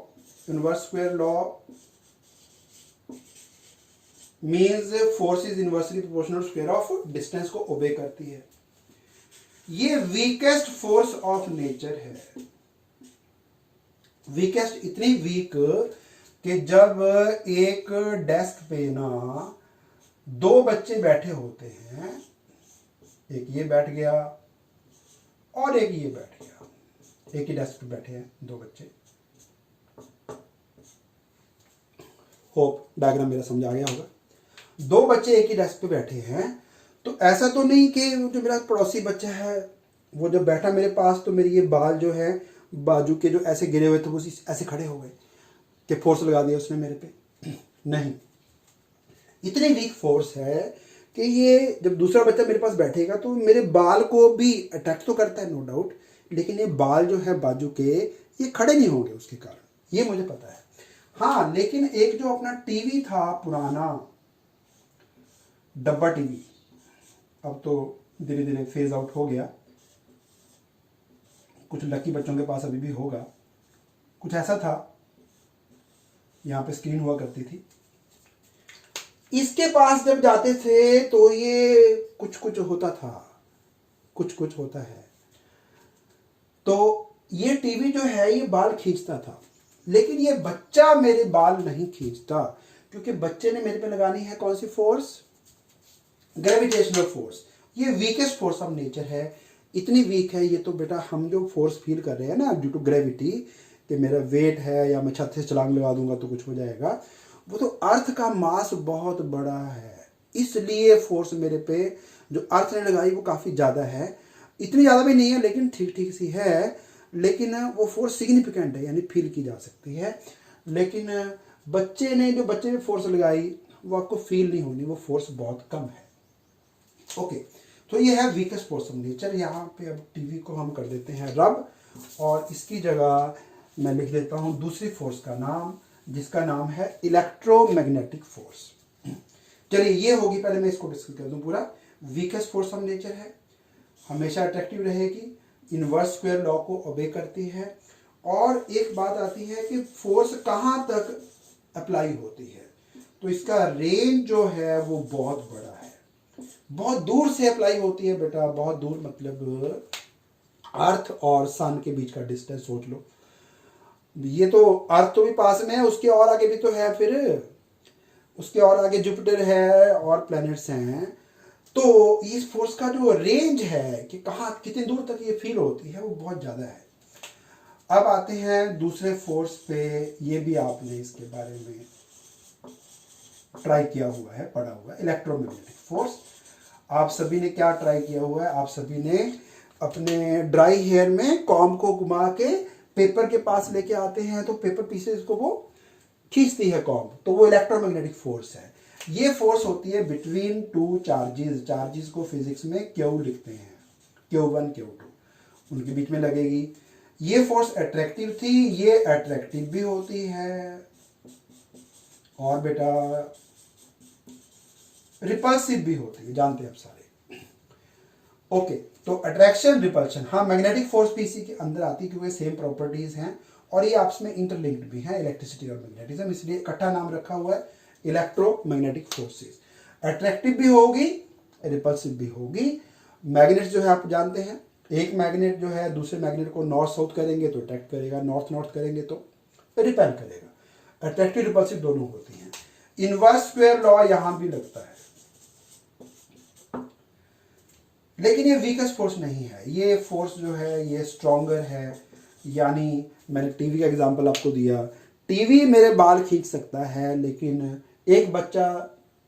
means force is inversely proportional square of distance को ओबे करती है। ये वीकेस्ट फोर्स ऑफ नेचर है। वीकेस्ट इतनी वीक कि जब एक डेस्क पे ना 2 बच्चे बैठे होते हैं, एक ये बैठ गया और एक ये बैठ गया, एक ही डेस्क पे बैठे हैं 2 बच्चे। होप डायग्राम मेरा समझ आ गया होगा। 2 बच्चे एक ही डेस्क पे बैठे हैं, तो ऐसा तो नहीं कि जो मेरा पड़ोसी बच्चा है वो जब बैठा मेरे पास, तो मेरे ये बाल जो है बाजू के जो ऐसे गिरे हुए थे वो ऐसे खड़े हो गए कि फोर्स लगा दिया उसने मेरे पे। नहीं, इतनी वीक फोर्स है कि ये जब दूसरा बच्चा मेरे पास बैठेगा तो मेरे बाल को भी अट्रैक्ट तो करता है, नो डाउट, लेकिन ये बाल जो है बाजू के ये खड़े नहीं होंगे उसके कारण, ये मुझे पता है। हाँ, लेकिन एक जो अपना टीवी था पुराना डब्बा टीवी, अब तो धीरे धीरे फेज आउट हो गया, कुछ लकी बच्चों के पास अभी भी होगा। कुछ ऐसा था, यहाँ पे स्क्रीन हुआ करती थी, इसके पास जब जाते थे तो ये कुछ कुछ होता था, कुछ कुछ होता है। तो ये टीवी जो है ये बाल खींचता था, लेकिन ये बच्चा मेरे बाल नहीं खींचता, क्योंकि बच्चे ने मेरे पे लगानी है कौन सी फोर्स? Gravitational force. ये वीकेस्ट फोर्स ऑफ नेचर है। इतनी वीक है ये तो बेटा, हम जो फोर्स फील कर रहे हैं ना ड्यू टू ग्रेविटी, कि मेरा वेट है या मैं छत से छलांग लगा दूंगा तो कुछ हो जाएगा, वो तो अर्थ का मास बहुत बड़ा है, इसलिए फोर्स मेरे पे जो अर्थ ने लगाई वो काफ़ी ज़्यादा है। इतनी ज़्यादा भी नहीं है लेकिन ठीक ठीक सी है, लेकिन वो फोर्स सिग्निफिकेंट है, यानी फील की जा सकती है। लेकिन बच्चे ने जो बच्चे ने फोर्स लगाई वो आपको फील नहीं होनी, वो फोर्स बहुत कम है। ओके, तो ये है वीकेस्ट फोर्स ऑफ नेचर। यहाँ पे अब टीवी को हम कर देते हैं रब, और इसकी जगह मैं लिख देता हूँ दूसरी फोर्स का नाम, जिसका नाम है इलेक्ट्रोमैग्नेटिक फोर्स। चलिए, ये होगी, पहले मैं इसको डिस्कस कर दूं पूरा। वीकेस्ट फोर्स ऑफ नेचर है, हमेशा अट्रैक्टिव रहेगी, इनवर्स स्क्वायर लॉ को ओबे करती है। और एक बात आती है कि फोर्स कहाँ तक अप्लाई होती है, तो इसका रेंज जो है वो बहुत बड़ा है, बहुत दूर से अप्लाई होती है बेटा, बहुत दूर मतलब अर्थ और सन के बीच का डिस्टेंस सोच लो। ये तो अर्थ तो भी पास में है, उसके और आगे भी तो है, फिर उसके और आगे जुपिटर है और प्लैनेट्स हैं। तो इस फोर्स का जो रेंज है कि कहाँ कितनी दूर तक ये फील होती है वो बहुत ज़्यादा है। अब आते हैं दूसरे फोर्स पे, ये भी आपने इसके बारे में ट्राई किया हुआ है, पढ़ा हुआ है, इलेक्ट्रोमैग्नेटिक फोर्स। आप सभी ने क्या ट्राई किया हुआ है, आप सभी ने अपने ड्राई हेयर में कॉम्ब को घुमा के पेपर के पास लेके आते हैं, तो पेपर पीसेस को वो खींचती है कॉम्ब, तो वो इलेक्ट्रोमैग्नेटिक फोर्स है। ये फोर्स होती है बिटवीन टू चार्जेस। चार्जेस को फिजिक्स में क्यू लिखते हैं, Q1 Q2, उनके बीच में लगेगी। ये फोर्स अट्रैक्टिव थी, ये अट्रैक्टिव भी होती है, और बेटा रिपल्सिव भी होती है, जानते हैं आप सारे। ओके, तो अट्रैक्शन रिपल्शन, हाँ मैग्नेटिक फोर्स भी इसी के अंदर आती है क्योंकि सेम प्रॉपर्टीज हैं और ये आपस में इंटरलिंक्ड भी हैं, इलेक्ट्रिसिटी और मैग्नेटिज्म, इसलिए इकट्ठा नाम रखा हुआ है इलेक्ट्रोमैग्नेटिक फोर्सेस। अट्रैक्टिव भी होगी, रिपल्सिव भी होगी। मैग्नेट जो है आप जानते हैं, एक मैग्नेट जो है दूसरे मैग्नेट को नॉर्थ साउथ करेंगे तो अट्रैक्ट करेगा, नॉर्थ नॉर्थ करेंगे तो रिपेल करेगा। अट्रैक्टिव रिपल्सिव दोनों होती हैं। इनवर्स स्क्वायर लॉ यहां भी लगता है, लेकिन ये वीकेस्ट फोर्स नहीं है। ये फोर्स जो है ये स्ट्रॉन्गर है। यानी मैंने टीवी का एग्जांपल आपको दिया, टीवी मेरे बाल खींच सकता है, लेकिन एक बच्चा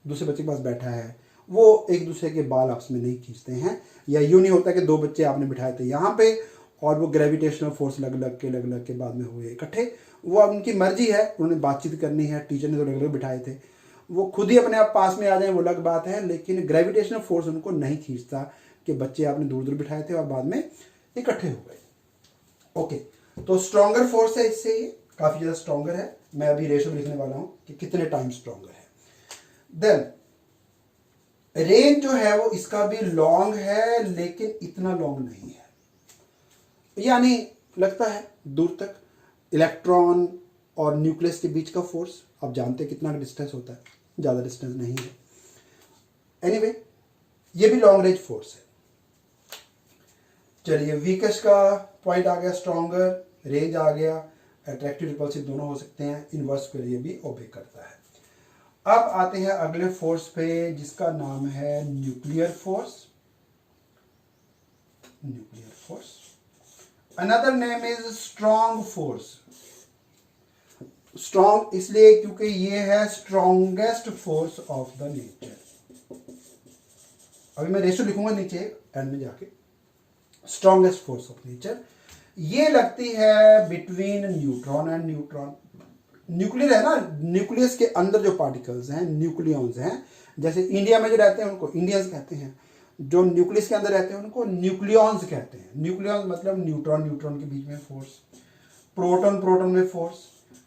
दूसरे बच्चे के पास बैठा है, वो एक दूसरे के बाल आपस में नहीं खींचते हैं। या यूं नहीं होता कि दो बच्चे आपने बिठाए थे यहाँ पे और वो ग्रेविटेशनल फोर्स लग लग के बाद में हुए इकट्ठे, वो अब उनकी मर्जी है, उन्होंने बातचीत करनी है, टीचर ने तो लग बिठाए थे, वो खुद ही अपने आप पास में आ जाए वो अलग बात है, लेकिन ग्रेविटेशनल फोर्स उनको नहीं खींचता कि बच्चे आपने दूर दूर बिठाए थे और बाद में इकट्ठे हो गए। ओके, तो स्ट्रॉन्गर फोर्स है, इससे ये काफी ज्यादा स्ट्रॉन्गर है। मैं अभी रेशो लिखने वाला हूं कि कितने टाइम स्ट्रॉन्गर है। देन रेंज जो है वो इसका भी लॉन्ग है, लेकिन इतना लॉन्ग नहीं है, यानी लगता है दूर तक। इलेक्ट्रॉन और न्यूक्लियस के बीच का फोर्स आप जानते हैं कितना डिस्टेंस होता है, ज्यादा डिस्टेंस नहीं है। एनीवे, ये भी लॉन्ग रेंज फोर्स है। चलिए, वीकेस्ट का पॉइंट आ गया, स्ट्रॉन्गर, रेंज आ गया, अट्रैक्टिव रिपल्सिव दोनों हो सकते हैं, इनवर्स के लिए भी ओबे करता है। अब आते हैं अगले फोर्स पे जिसका नाम है nuclear force. Nuclear force, another name is strong force. Strong इसलिए क्योंकि ये है strongest force of the nature. अभी मैं रेशो लिखूंगा नीचे एंड में जाके, स्ट्रॉन्गेस्ट फोर्स ऑफ नेचर। ये लगती है between neutron and neutron. Nuclear है ना, न्यूक्लियस के अंदर जो पार्टिकल्स हैं न्यूक्लियॉन्स हैं, जैसे इंडिया में जो रहते हैं उनको इंडियंस कहते हैं, जो न्यूक्लियस के अंदर रहते हैं उनको न्यूक्लियॉन्स कहते हैं। न्यूक्लियॉन्स मतलब न्यूट्रॉन न्यूट्रॉन के बीच में फोर्स, प्रोटॉन प्रोटॉन में फोर्स,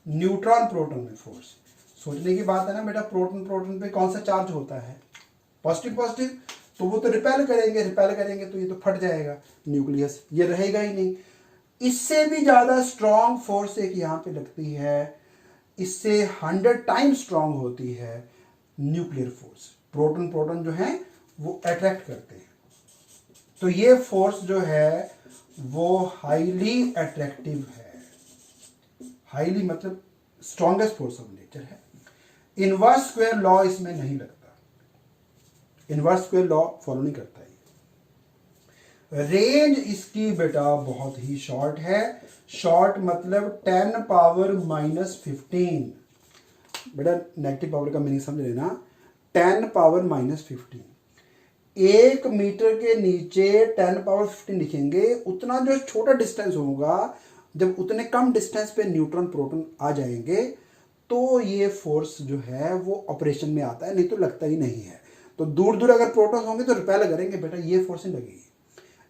न्यूट्रॉन प्रोटॉन में फोर्स। सोचने की बात है ना बेटा, प्रोटॉन प्रोटॉन पे कौन सा चार्ज होता है, पॉजिटिव पॉजिटिव, तो वो तो रिपेल करेंगे तो ये तो फट जाएगा न्यूक्लियस, ये रहेगा ही नहीं। इससे भी ज्यादा स्ट्रॉन्ग फोर्स एक यहां पे लगती है, इससे 100 टाइम स्ट्रॉन्ग होती है न्यूक्लियर फोर्स। प्रोटॉन प्रोटॉन जो है वो अट्रैक्ट करते हैं, तो ये फोर्स जो है वो हाईली अट्रैक्टिव है। हाईली मतलब स्ट्रॉन्गेस्ट फोर्स ऑफ नेचर है। इनवर्स स्क्वायर लॉ इसमें नहीं लगता, इनवर्स स्क्वायर लॉ फॉलो नहीं करता है। रेंज इसकी बेटा बहुत ही शॉर्ट है। शॉर्ट मतलब 10 पावर -15। बेटा नेगेटिव पावर का मीनिंग समझ लेना, 10 पावर -15। 1 मीटर के नीचे 10 पावर 15 लिखेंगे, उतना जो छोटा डिस्टेंस होगा, जब उतने कम डिस्टेंस पे न्यूट्रॉन प्रोटॉन आ जाएंगे तो ये फोर्स जो है वो ऑपरेशन में आता है, नहीं तो लगता ही नहीं है। तो दूर दूर अगर प्रोटॉन होंगे तो रिपेल करेंगे बेटा, ये फोर्स नहीं लगेगी।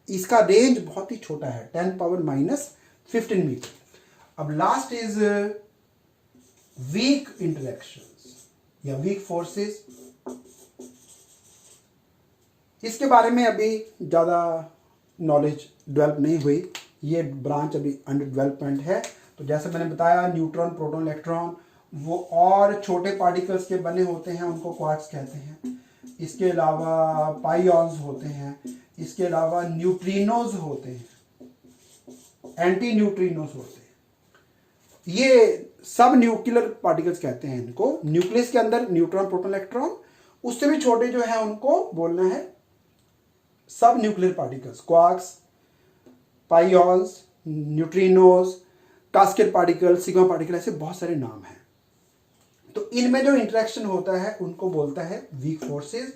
इसका रेंज बहुत ही छोटा है, 10 पावर -15 मीटर। अब लास्ट इज वीक इंटरेक्शंस या वीक फोर्सेस। इसके बारे में अभी ज्यादा नॉलेज डेवलप नहीं हुई, ये ब्रांच अभी अंडर डेवलपमेंट है। तो जैसे मैंने बताया, न्यूट्रॉन प्रोटॉन इलेक्ट्रॉन वो और छोटे पार्टिकल्स के बने होते हैं, उनको क्वार्क्स कहते हैं। इसके अलावा पाइऑन्स होते हैं, इसके अलावा न्यूट्रिनोज होते हैं, एंटी न्यूट्रिनोज होते हैं। ये सब न्यूक्लियर पार्टिकल्स कहते हैं इनको। न्यूक्लियस के अंदर न्यूट्रॉन प्रोटॉन इलेक्ट्रॉन, उससे भी छोटे जो है उनको बोलना है सब nuclear particles, quarks, pions, neutrinos, cascade particle, sigma particle, ऐसे बहुत सारे नाम हैं। तो इनमें जो इंटरेक्शन होता है उनको बोलता है वीक फोर्सेस।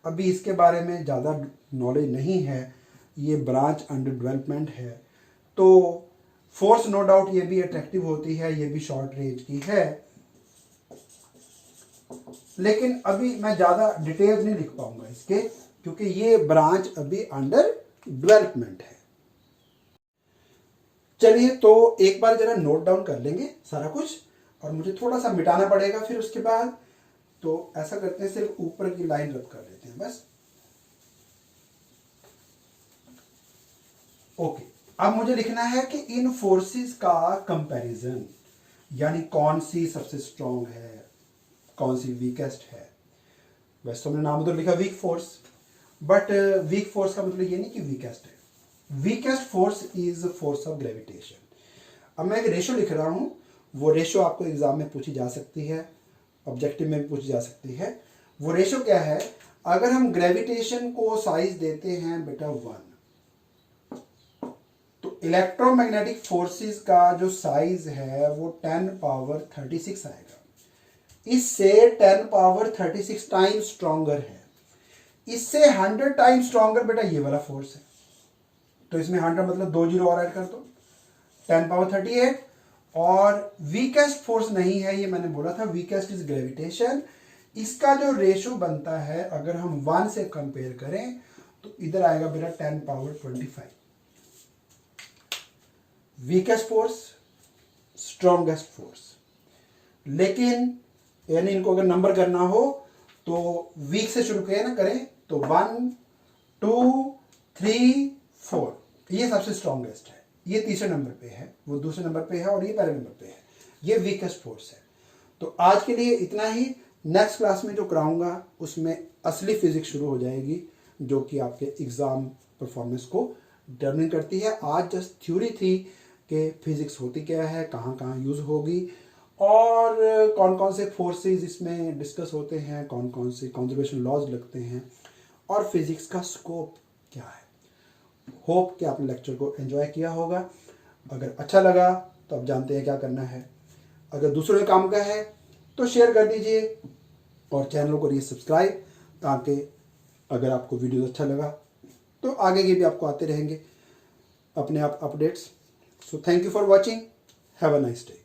अभी इसके बारे में ज़्यादा नॉलेज नहीं है, ये ब्रांच अंडर डेवलपमेंट है। तो फोर्स नो डाउट ये भी अट्रैक्टिव होती है, ये भी शॉर्ट रेंज की है, लेकिन अभी मैं ज़्यादा डिटेल्स नहीं लिख पाऊंगा इसके, क्योंकि ये ब्रांच अभी अंडर डेवलपमेंट है। चलिए तो एक बार जरा नोट डाउन कर लेंगे सारा कुछ, और मुझे थोड़ा सा मिटाना पड़ेगा फिर उसके बाद। तो ऐसा करते हैं, सिर्फ ऊपर की लाइन रद्द कर लेते हैं बस। ओके, अब मुझे लिखना है कि इन फोर्सेस का कंपैरिजन, यानी कौन सी सबसे स्ट्रांग है, कौन सी वीकेस्ट है। वैसे तो हमने नाम तो लिखा weak force, but weak force का मतलब ये नहीं कि वीकेस्ट है। Weakest force is force of gravitation. अब मैं एक रेशो लिख रहा हूं, वो रेशो आपको एग्जाम में पूछी जा सकती है, ऑब्जेक्टिव में भी पूछी जा सकती है। वो रेशो क्या है? अगर हम ग्रेविटेशन को साइज देते हैं बेटा 1, तो इलेक्ट्रोमैग्नेटिक फोर्सेस का जो साइज है वो 10 पावर 36 आएगा। इससे 10 पावर 36 टाइम स्ट्रॉन्गर है। इससे 100 टाइम स्ट्रॉन्गर बेटा ये वाला फोर्स है। तो इसमें 100 मतलब 2 जीरो और ऐड कर दो, 10 पावर 38। और वीकेस्ट फोर्स नहीं है, ये मैंने बोला था, वीकेस्ट इज ग्रेविटेशन। इसका जो रेशो बनता है अगर हम 1 से कंपेयर करें तो इधर आएगा बेटा 10 power 25। Weakest force, strongest force. लेकिन यानी इनको अगर नंबर करना हो तो वीक से शुरू करें तो 1 2 3 4, ये सबसे स्ट्रॉन्गेस्ट है। ये तीसरे नंबर पे है, वो दूसरे नंबर पे है, और ये पहले नंबर पे है। ये वीकेस्ट फोर्स है। तो आज के लिए इतना ही। नेक्स्ट क्लास में जो कराऊंगा उसमें असली फिजिक्स शुरू हो जाएगी, जो कि आपके एग्जाम परफॉर्मेंस को डिटरमिन करती है। आज जस्ट थ्योरी थी कि फिजिक्स होती क्या है, कहाँ कहाँ यूज होगी, और कौन कौन से फोर्सेस इसमें डिस्कस होते हैं, कौन कौन से कंजर्वेशन लॉज लगते हैं, और फिजिक्स का स्कोप क्या है। होप कि आपने लेक्चर को एंजॉय किया होगा। अगर अच्छा लगा तो आप जानते हैं क्या करना है। अगर दूसरों के काम का है तो शेयर कर दीजिए, और चैनल को करिए सब्सक्राइब, ताकि अगर आपको वीडियो अच्छा लगा तो आगे के भी आपको आते रहेंगे अपने आप updates. So thank you for watching, have a nice day.